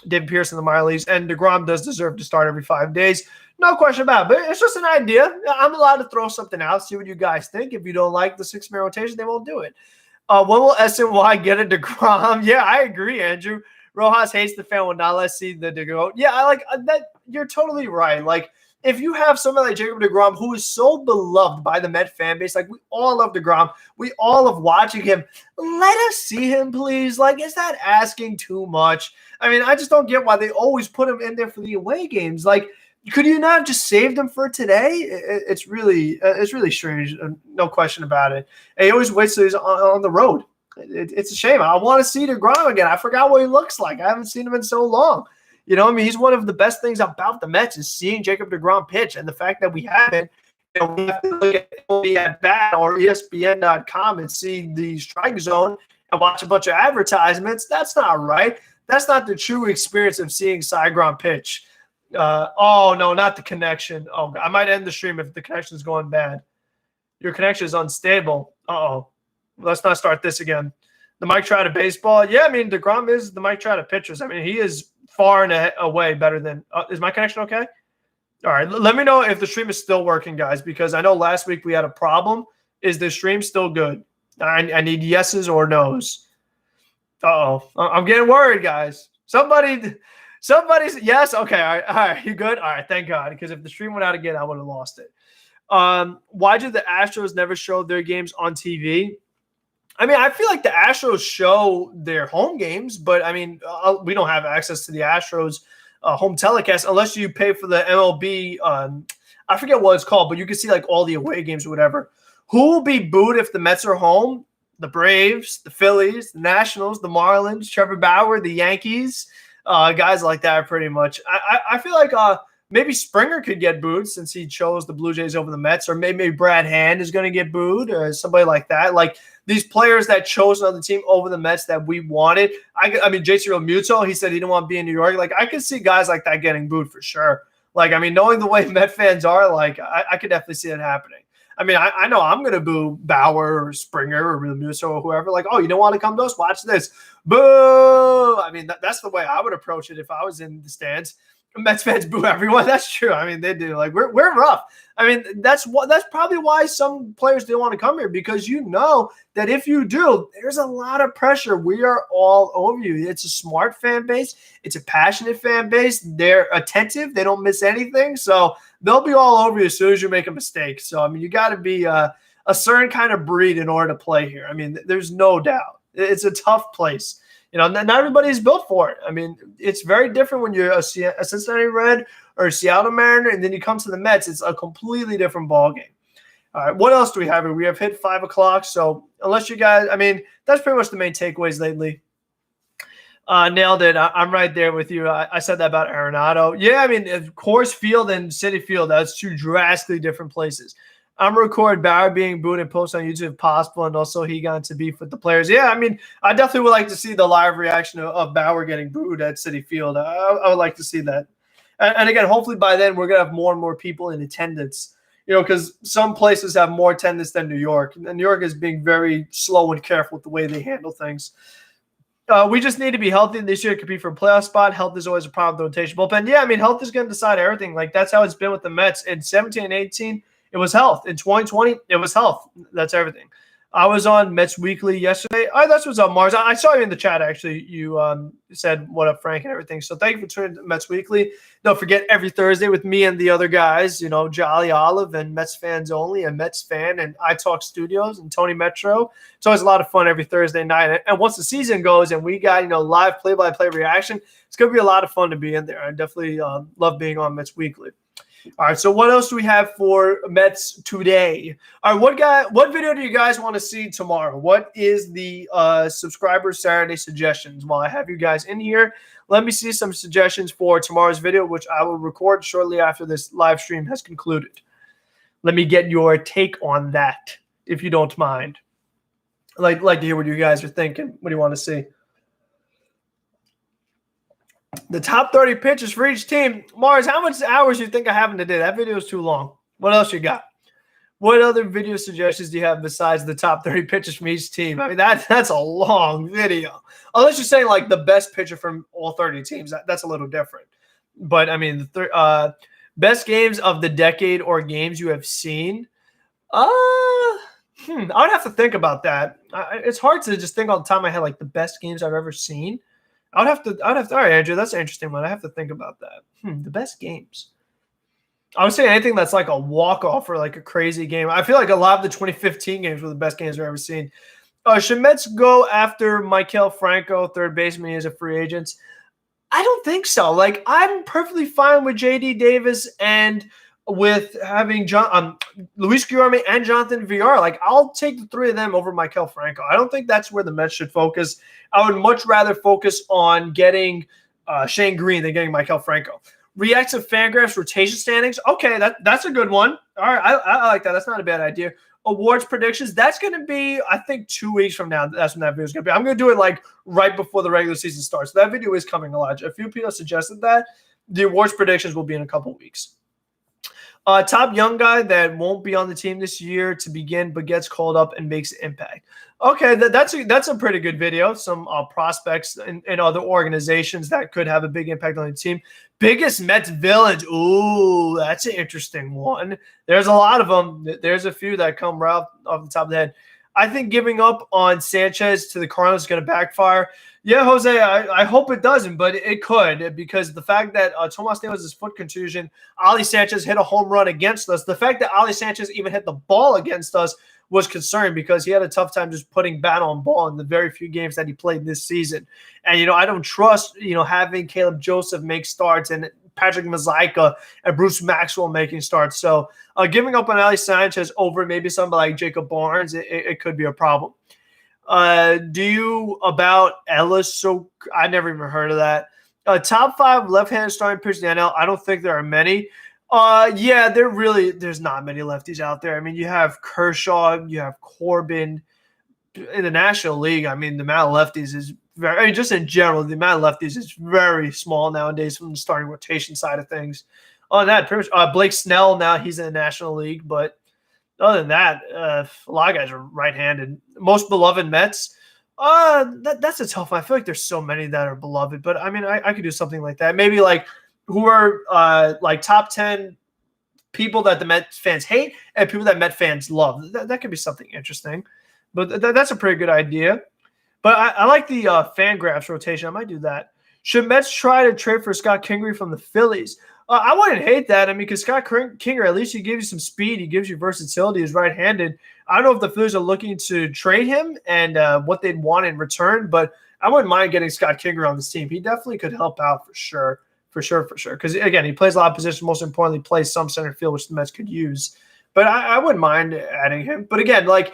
David Pearson in the minor leagues, and DeGrom does deserve to start every 5 days. No question about it. But it's just an idea. I'm allowed to throw something out, see what you guys think. If you don't like the 6-man rotation, they won't do it. When will SNY get a DeGrom? Yeah, I agree, Andrew. Rojas hates the fan will not let see the DeGrom. Yeah, I like that. You're totally right. Like, if you have someone like Jacob DeGrom, who is so beloved by the Met fan base, like we all love DeGrom, we all love watching him. Let us see him, please. Like, is that asking too much? I mean, I just don't get why they always put him in there for the away games. Like, could you not just save them for today? It's really strange. No question about it. And he always waits till he's on the road. It's a shame. I want to see DeGrom again. I forgot what he looks like. I haven't seen him in so long. You know, I mean, he's one of the best things about the Mets is seeing Jacob deGrom pitch, and the fact that we haven't, we have to look at MLB at bat or ESPN.com and see the strike zone and watch a bunch of advertisements. That's not right. That's not the true experience of seeing Saigon pitch. Oh, no, not the connection. Oh, I might end the stream if the connection is going bad. Your connection is unstable. Uh-oh. Let's not start this again. The Mike Trout of baseball. Yeah, I mean, DeGrom is the Mike Trout of pitchers. I mean, he is far and away better than is my connection okay? All right, let me know if the stream is still working, guys, because I know last week we had a problem. Is the stream still good? I need yeses or nos. Uh-oh. I'm getting worried, guys. Somebody's yes. Okay, all right. You good? All right, thank God, because if the stream went out again, I would have lost it. Why do the Astros never show their games on TV? I mean, I feel like the Astros show their home games, but I mean, we don't have access to the Astros home telecast unless you pay for the MLB. I forget what it's called, but you can see like all the away games or whatever. Who will be booed if the Mets are home? The Braves, the Phillies, the Nationals, the Marlins, Trevor Bauer, the Yankees, guys like that pretty much. I feel like maybe Springer could get booed since he chose the Blue Jays over the Mets, or maybe Brad Hand is going to get booed or somebody like that. Like these players that chose another team over the Mets that we wanted. I mean, JC Realmuto, he said he didn't want to be in New York. Like I could see guys like that getting booed for sure. Like, I mean, knowing the way Met fans are, like I could definitely see it happening. I mean, I know I'm going to boo Bauer or Springer or Realmuto or whoever. Like, oh, you don't want to come to us? Watch this. Boo! I mean, that's the way I would approach it if I was in the stands. Mets fans boo everyone. That's true. I mean, they do. Like we're rough. I mean, that's probably why some players didn't want to come here, because you know that if you do, there's a lot of pressure. We are all over you. It's a smart fan base. It's a passionate fan base. They're attentive. They don't miss anything. So they'll be all over you as soon as you make a mistake. So I mean, you got to be a certain kind of breed in order to play here. I mean, there's no doubt. It's a tough place. You know, not everybody's built for it. I mean, it's very different when you're a Cincinnati Red or a Seattle Mariner, and then you come to the Mets. It's a completely different ballgame. All right, what else do we have here? We have hit 5 o'clock. So unless you guys, I mean, that's pretty much the main takeaways lately. Nailed it. I'm right there with you. I said that about Arenado. Yeah, I mean, Coors Field and Citi Field, that's two drastically different places. I'm record Bauer being booed and post on YouTube if possible, and also he got into beef with the players. Yeah, I mean, I definitely would like to see the live reaction of Bauer getting booed at Citi Field. I would like to see that. And again, hopefully by then we're going to have more and more people in attendance, you know, because some places have more attendance than New York. And New York is being very slow and careful with the way they handle things. We just need to be healthy this year to compete for a playoff spot. Health is always a problem with the rotation bullpen. Yeah, I mean, health is going to decide everything. Like, that's how it's been with the Mets. In 17 and 18, it was health. In 2020, it was health. That's everything. I was on Mets Weekly yesterday. That's what's up, Mars. I saw you in the chat, actually. You said, what up, Frank, and everything. So thank you for tuning in to Mets Weekly. Don't forget, every Thursday with me and the other guys, you know, Jolly Olive and Mets Fans Only and Mets Fan and iTalk Studios and Tony Metro. It's always a lot of fun every Thursday night. And once the season goes and we got, you know, live play-by-play reaction, it's going to be a lot of fun to be in there. I definitely love being on Mets Weekly. All right, so what else do we have for Mets today? All right, what video do you guys want to see tomorrow? What is the subscriber Saturday suggestions? While I have you guys in here, let me see some suggestions for tomorrow's video, which I will record shortly after this live stream has concluded. Let me get your take on that, if you don't mind. I'd like to hear what you guys are thinking. What do you want to see? The top 30 pitches for each team. Mars, how much hours do you think I have in today? That video is too long. What else you got? What other video suggestions do you have besides the top 30 pitches from each team? I mean, that's a long video. Unless you're saying, like, the best pitcher from all 30 teams. That's a little different. But, I mean, the best games of the decade or games you have seen. I would have to think about that. It's hard to just think on the top of my head, like, the best games I've ever seen. I'd have to, all right, Andrew, that's an interesting one. I have to think about that. The best games. I would say anything that's like a walk-off or like a crazy game. I feel like a lot of the 2015 games were the best games I've ever seen. Should Mets go after Maikel Franco, third baseman, as a free agent? I don't think so. Like, I'm perfectly fine with J.D. Davis and with having Luis Guillorme and Jonathan Villar. Like, I'll take the three of them over Maikel Franco. I don't think that's where the Mets should focus. I would much rather focus on getting Shane Green, then getting Michael Franco. React to Fangraphs rotation standings. Okay, that's a good one. All right, I like that. That's not a bad idea. Awards predictions. That's going to be, I think, 2 weeks from now. That's when that video is going to be. I'm going to do it like right before the regular season starts. So that video is coming, Elijah. A few people suggested that. The awards predictions will be in a couple weeks. Top young guy that won't be on the team this year to begin, but gets called up and makes an impact. Okay, that's a pretty good video. Some prospects in other organizations that could have a big impact on the team. Biggest Mets village. Ooh, that's an interesting one. There's a lot of them. There's a few that come right off the top of the head. I think giving up on Sanchez to the Cardinals is going to backfire. Yeah, Jose, I hope it doesn't, but it could, because the fact that Tomas Neves' foot contusion, Ali Sanchez hit a home run against us. The fact that Ali Sanchez even hit the ball against us was concerning, because he had a tough time just putting bat on ball in the very few games that he played this season. And, I don't trust, having Caleb Joseph make starts and Patrick Mazaika and Bruce Maxwell making starts. So giving up on Ali Sanchez over maybe somebody like Jacob Barnes, it could be a problem. About Ellis? So I never even heard of that. Top 5 left-handed starting pitchers in the NL. I don't think there are many. Yeah, there's not many lefties out there. I mean, you have Kershaw, you have Corbin. In the National League, I mean, the amount of lefties is very, just in general, the amount of lefties is very small nowadays from the starting rotation side of things. On that, pretty much, Blake Snell, now he's in the National League, but other than that, a lot of guys are right-handed. Most beloved Mets, that's a tough one. I feel like there's so many that are beloved, but I mean, I could do something like that. Maybe like who are like top 10 people that the Mets fans hate and people that Met fans love. That could be something interesting, but that's a pretty good idea. But I like the Fangraphs rotation. I might do that. Should Mets try to trade for Scott Kingery from the Phillies? I wouldn't hate that. I mean, because Scott Kingery, at least he gives you some speed. He gives you versatility. He's right-handed. I don't know if the Phillies are looking to trade him and what they'd want in return, but I wouldn't mind getting Scott Kingery on this team. He definitely could help out for sure. Because, again, he plays a lot of positions. Most importantly, plays some center field, which the Mets could use. But I wouldn't mind adding him. But, again, like,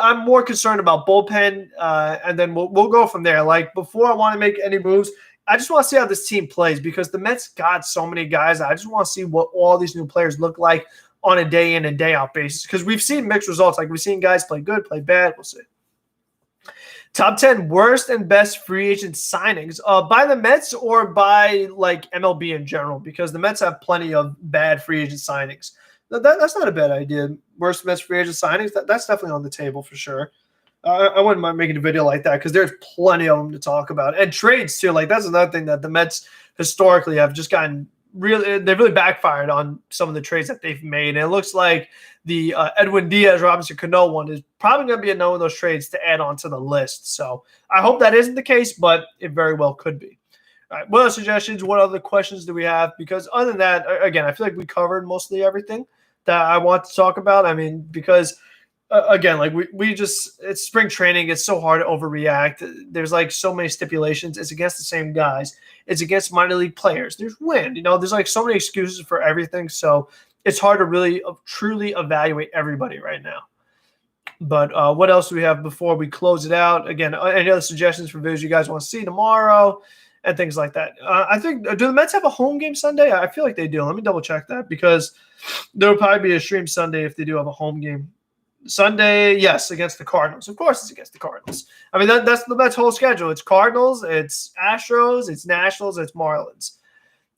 I'm more concerned about bullpen, and then we'll go from there. Like, before I want to make any moves, I just want to see how this team plays, because the Mets got so many guys. I just want to see what all these new players look like on a day in and day out basis, because we've seen mixed results. Like, we've seen guys play good, play bad. We'll see. Top 10 worst and best free agent signings by the Mets or by like MLB in general, because the Mets have plenty of bad free agent signings. That's not a bad idea. Worst Mets free agent signings, that's definitely on the table for sure. I wouldn't mind making a video like that, because there's plenty of them to talk about. And trades, too. Like, that's another thing that the Mets historically have just gotten they've really backfired on some of the trades that they've made. And it looks like the Edwin Diaz, Robinson Cano one is probably going to be a one of those trades to add on to the list. So I hope that isn't the case, but it very well could be. All right, what other suggestions? What other questions do we have? Because other than that, again, I feel like we covered mostly everything that I want to talk about. I mean, because again, like we just, it's spring training. It's so hard to overreact. There's like so many stipulations. It's against the same guys. It's against minor league players. There's wind, there's like so many excuses for everything. So it's hard to really truly evaluate everybody right now. But what else do we have before we close it out? Again, any other suggestions for videos you guys want to see tomorrow and things like that? I think, do the Mets have a home game Sunday? I feel like they do. Let me double check that, because there will probably be a stream Sunday if they do have a home game. Sunday, yes, against the Cardinals. Of course it's against the Cardinals. I mean, that's the Mets' whole schedule. It's Cardinals, it's Astros, it's Nationals, it's Marlins.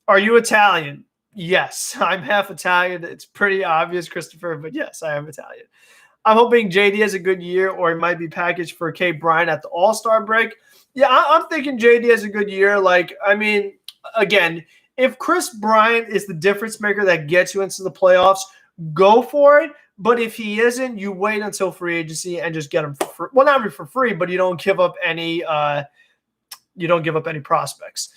Are you Italian? Yes, I'm half Italian. It's pretty obvious, Christopher, but yes, I am Italian. I'm hoping JD has a good year, or he might be packaged for K. Bryant at the All-Star break. Yeah, I'm thinking JD has a good year. Like, I mean, again, if Chris Bryant is the difference maker that gets you into the playoffs, go for it. But if he isn't, you wait until free agency and just get him for free. Well, not for free, but you don't give up any. You don't give up any prospects.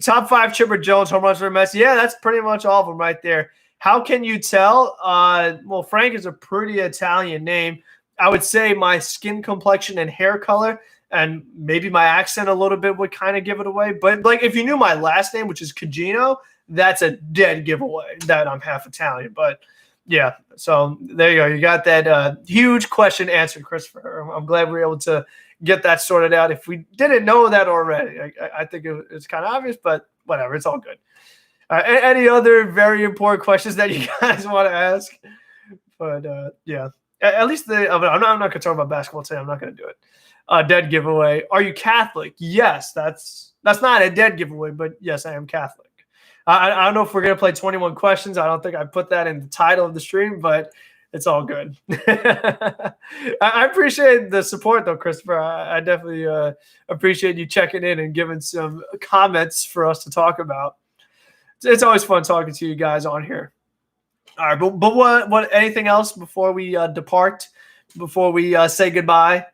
Top 5 Chipper Jones home runs for the Mets. Yeah, that's pretty much all of them right there. How can you tell? Well, Frank is a pretty Italian name. I would say my skin complexion and hair color, and maybe my accent a little bit would kind of give it away. But like, if you knew my last name, which is Cugino, that's a dead giveaway that I'm half Italian. But yeah, so there you go. You got that huge question answered, Christopher. I'm glad we were able to get that sorted out. If we didn't know that already, I think it's kind of obvious, but whatever, it's all good. Any other very important questions that you guys want to ask? But yeah, at least I'm not going to talk about basketball today. I'm not going to do it. Dead giveaway. Are you Catholic? Yes, that's not a dead giveaway, but yes, I am Catholic. I don't know if we're going to play 21 questions. I don't think I put that in the title of the stream, but it's all good. I appreciate the support, though, Christopher. I definitely appreciate you checking in and giving some comments for us to talk about. It's always fun talking to you guys on here. All right, but what anything else before we depart, before we say goodbye?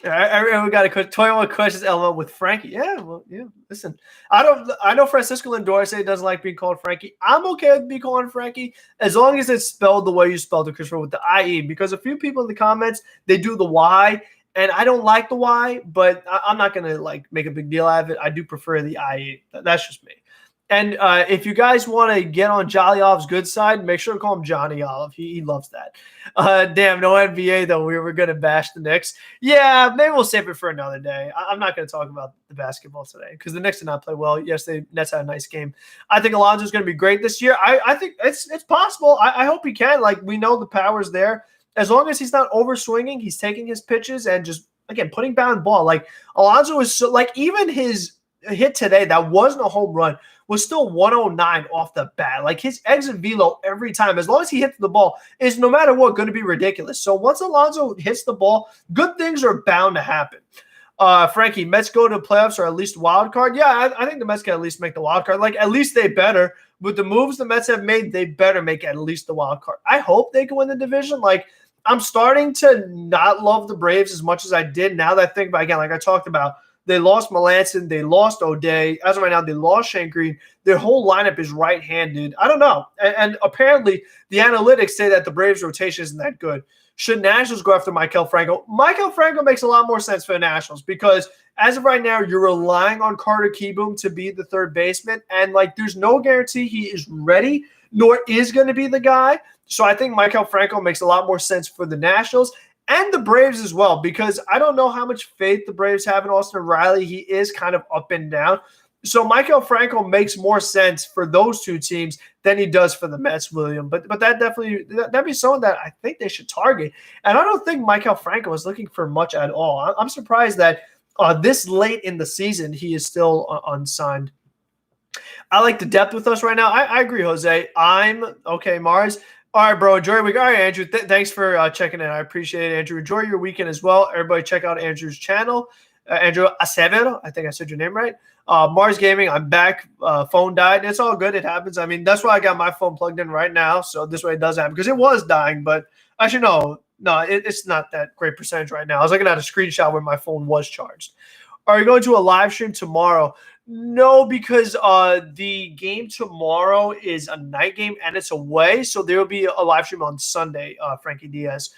We got a 21 questions element with Frankie. Yeah, well, yeah. Listen, I know Francisco Lindor doesn't like being called Frankie. I'm okay with being called Frankie as long as it's spelled the way you spelled it, Christopher, with the IE. Because a few people in the comments they do the Y, and I don't like the Y, but I'm not gonna like make a big deal out of it. I do prefer the IE. That's just me. And if you guys want to get on Jolly Olive's good side, make sure to call him Johnny Olive. He loves that. Damn, no NBA, though. We were going to bash the Knicks. Yeah, maybe we'll save it for another day. I'm not going to talk about the basketball today because the Knicks did not play well. Yes, the Nets had a nice game. I think Alonzo's going to be great this year. I think it's possible. I hope he can. Like, we know the power's there. As long as he's not over-swinging, he's taking his pitches and just, again, putting bound ball. Like, Alonzo is so – like, even his hit today that wasn't a home run – was still 109 off the bat. Like his exit velo every time, as long as he hits the ball, is no matter what going to be ridiculous. So once Alonso hits the ball, good things are bound to happen. Frankie, Mets go to playoffs or at least wild card? Yeah, I think the Mets can at least make the wild card. Like at least they better. With the moves the Mets have made, they better make at least the wild card. I hope they can win the division. Like I'm starting to not love the Braves as much as I did now that I think about, again, like I talked about, they lost Melanson. They lost O'Day. As of right now, they lost Shane Green. Their whole lineup is right-handed. I don't know. And apparently, the analytics say that the Braves' rotation isn't that good. Should Nationals go after Maikel Franco? Maikel Franco makes a lot more sense for the Nationals because as of right now, you're relying on Carter Kieboom to be the third baseman. And, like, there's no guarantee he is ready nor is going to be the guy. So I think Maikel Franco makes a lot more sense for the Nationals. And the Braves as well, because I don't know how much faith the Braves have in Austin Riley. He is kind of up and down. So Maikel Franco makes more sense for those two teams than he does for the Mets, William. But that'd be someone that I think they should target. And I don't think Maikel Franco is looking for much at all. I'm surprised that this late in the season he is still unsigned. I like the depth with us right now. I agree, Jose. I'm okay, Mars. All right, bro. Enjoy your week. All right, Andrew. Thanks for checking in. I appreciate it, Andrew. Enjoy your weekend as well. Everybody check out Andrew's channel. Andrew Acevedo. I think I said your name right. Mars Gaming. I'm back. Phone died. It's all good. It happens. I mean, that's why I got my phone plugged in right now. So this way it does happen because it was dying. But actually, no, it's not that great percentage right now. I was looking at a screenshot where my phone was charged. Are you going to a live stream tomorrow? No, because the game tomorrow is a night game and it's away, so there will be a live stream on Sunday. Frankie Diaz.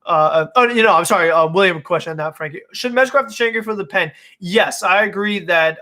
I'm sorry, William. Question, not Frankie. Should Mets go after Shane Green for the pen? Yes, I agree that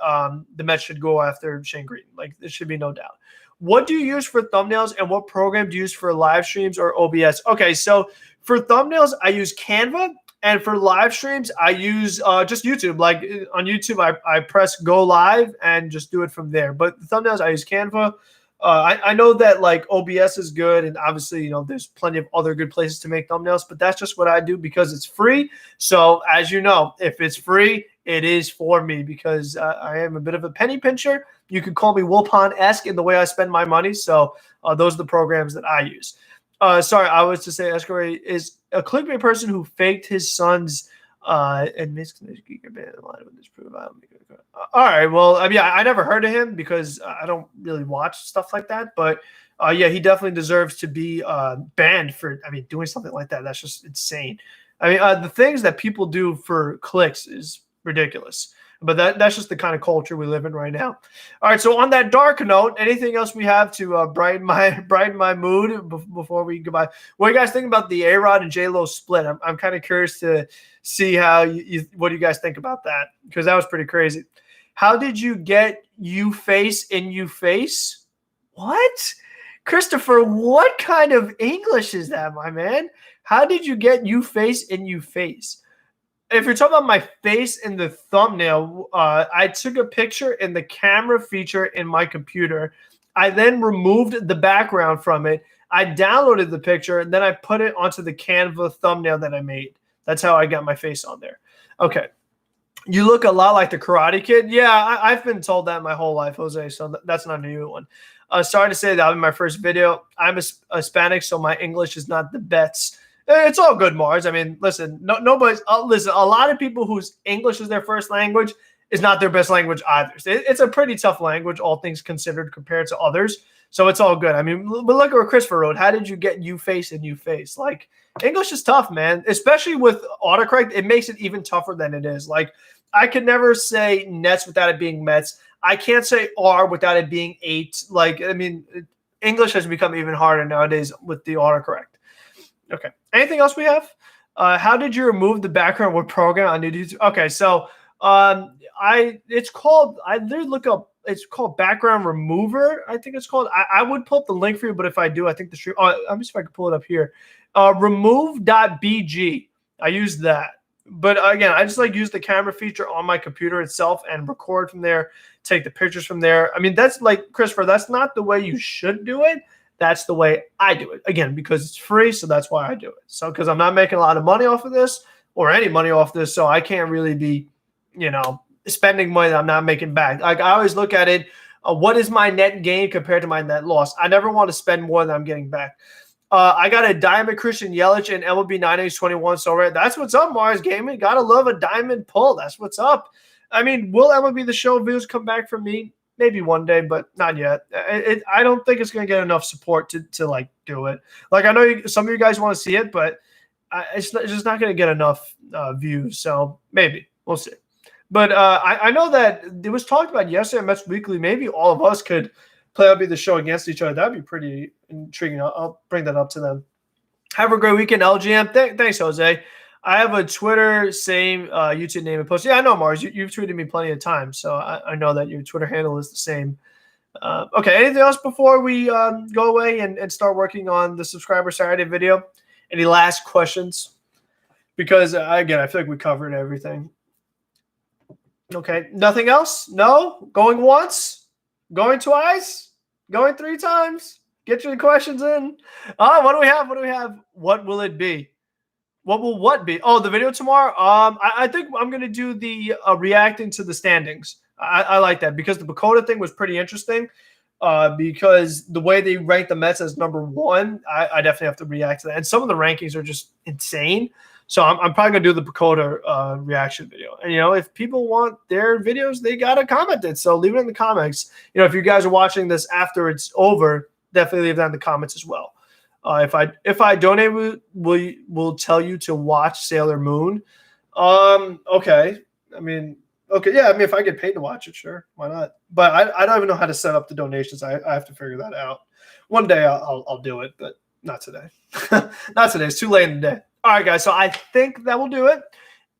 the Mets should go after Shane Green. Like there should be no doubt. What do you use for thumbnails, and what program do you use for live streams or OBS? Okay, so for thumbnails, I use Canva. And for live streams, I use just YouTube. Like on YouTube, I press go live and just do it from there. But the thumbnails, I use Canva. I know that like OBS is good. And obviously, there's plenty of other good places to make thumbnails. But that's just what I do because it's free. So as you know, if it's free, it is for me because I am a bit of a penny pincher. You could call me Wilpon-esque in the way I spend my money. So those are the programs that I use. Sorry, I was to say Escalade is a clickbait person who faked his son's and misconnected with this proof. All right, well, I mean, I never heard of him because I don't really watch stuff like that. But yeah, he definitely deserves to be banned for, doing something like that. That's just insane. The things that people do for clicks is ridiculous. But that's just the kind of culture we live in right now. All right, so on that dark note, anything else we have to brighten my mood before we goodbye? What do you guys think about the A-Rod and J-Lo split? I'm kind of curious to see how what do you guys think about that? Because that was pretty crazy. How did you get you face in you face? What? Christopher, what kind of English is that, my man? How did you get you face in you face? If you're talking about my face in the thumbnail, I took a picture in the camera feature in my computer. I then removed the background from it. I downloaded the picture, and then I put it onto the Canva thumbnail that I made. That's how I got my face on there. Okay. You look a lot like the Karate Kid. Yeah, I've been told that my whole life, Jose, so that's not a new one. Sorry to say that in my first video. I'm a Hispanic, so my English is not the best. It's all good, Mars. I mean, listen, nobody's listen. A lot of people whose English is their first language is not their best language either. It's a pretty tough language, all things considered, compared to others. So it's all good. I mean, but look at what Christopher wrote. How did you get you face and you face? Like, English is tough, man. Especially with autocorrect, it makes it even tougher than it is. Like, I could never say Nets without it being Mets. I can't say R without it being 8. Like, I mean, English has become even harder nowadays with the autocorrect. Okay. Anything else we have? How did you remove the background? What program on YouTube? Okay, so it's called background remover. I think it's called. I would pull up the link for you, but if I do, I think the stream. Let me see if I can pull it up here. Remove.bg. I use that. But again, I just use the camera feature on my computer itself and record from there, take the pictures from there. I mean, that's like, Christopher, that's not the way you should do it. That's the way I do it. Again, because it's free, so that's why I do it. So because I'm not making a lot of money off of this or any money off this, so I can't really be, spending money that I'm not making back. Like, I always look at it, what is my net gain compared to my net loss? I never want to spend more than I'm getting back. I got a diamond Christian Yelich and MLB 9H21. So that's what's up, Mars Gaming. Gotta love a diamond pull. That's what's up. I mean, will MLB The Show views come back from me? Maybe one day, but not yet. I don't think it's going to get enough support to do it. Like, I know some of you guys want to see it, but it's just not going to get enough views. So maybe we'll see. But I know that it was talked about yesterday on Mets Weekly. Maybe all of us could play MLB The Show against each other. That'd be pretty intriguing. I'll bring that up to them. Have a great weekend, LGM. Thanks, Jose. I have a Twitter, same YouTube name and post. Yeah, I know, Mars. You've tweeted me plenty of times, so I know that your Twitter handle is the same. Okay, anything else before we go away and start working on the Subscriber Saturday video? Any last questions? Because, again, I feel like we covered everything. Okay, nothing else? No? Going once? Going twice? Going 3 times? Get your questions in. What do we have? What will it be? What will what be? Oh, the video tomorrow? I think I'm going to do the reacting to the standings. I like that because the Bakota thing was pretty interesting because the way they rank the Mets as number 1, I definitely have to react to that. And some of the rankings are just insane. So I'm probably going to do the Bakota reaction video. And, if people want their videos, they got to comment it. So leave it in the comments. If you guys are watching this after it's over, definitely leave that in the comments as well. If I donate, we'll tell you to watch Sailor Moon. Okay. I mean, okay. Yeah. I mean, if I get paid to watch it, sure. Why not? But I don't even know how to set up the donations. I have to figure that out. One day I'll do it, but not today. Not today. It's too late in the day. All right, guys. So I think that will do it.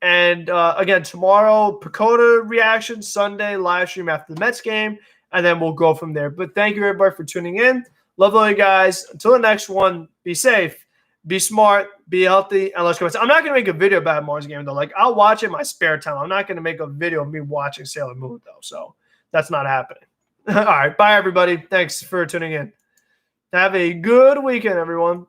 And again, tomorrow, Pacoda reaction, Sunday, live stream after the Mets game, and then we'll go from there. But thank you, everybody, for tuning in. Love all you guys. Until the next one, be safe, be smart, be healthy, and let's go. I'm not going to make a video about Mars game, though. Like, I'll watch it in my spare time. I'm not going to make a video of me watching Sailor Moon, though. So that's not happening. All right. Bye, everybody. Thanks for tuning in. Have a good weekend, everyone.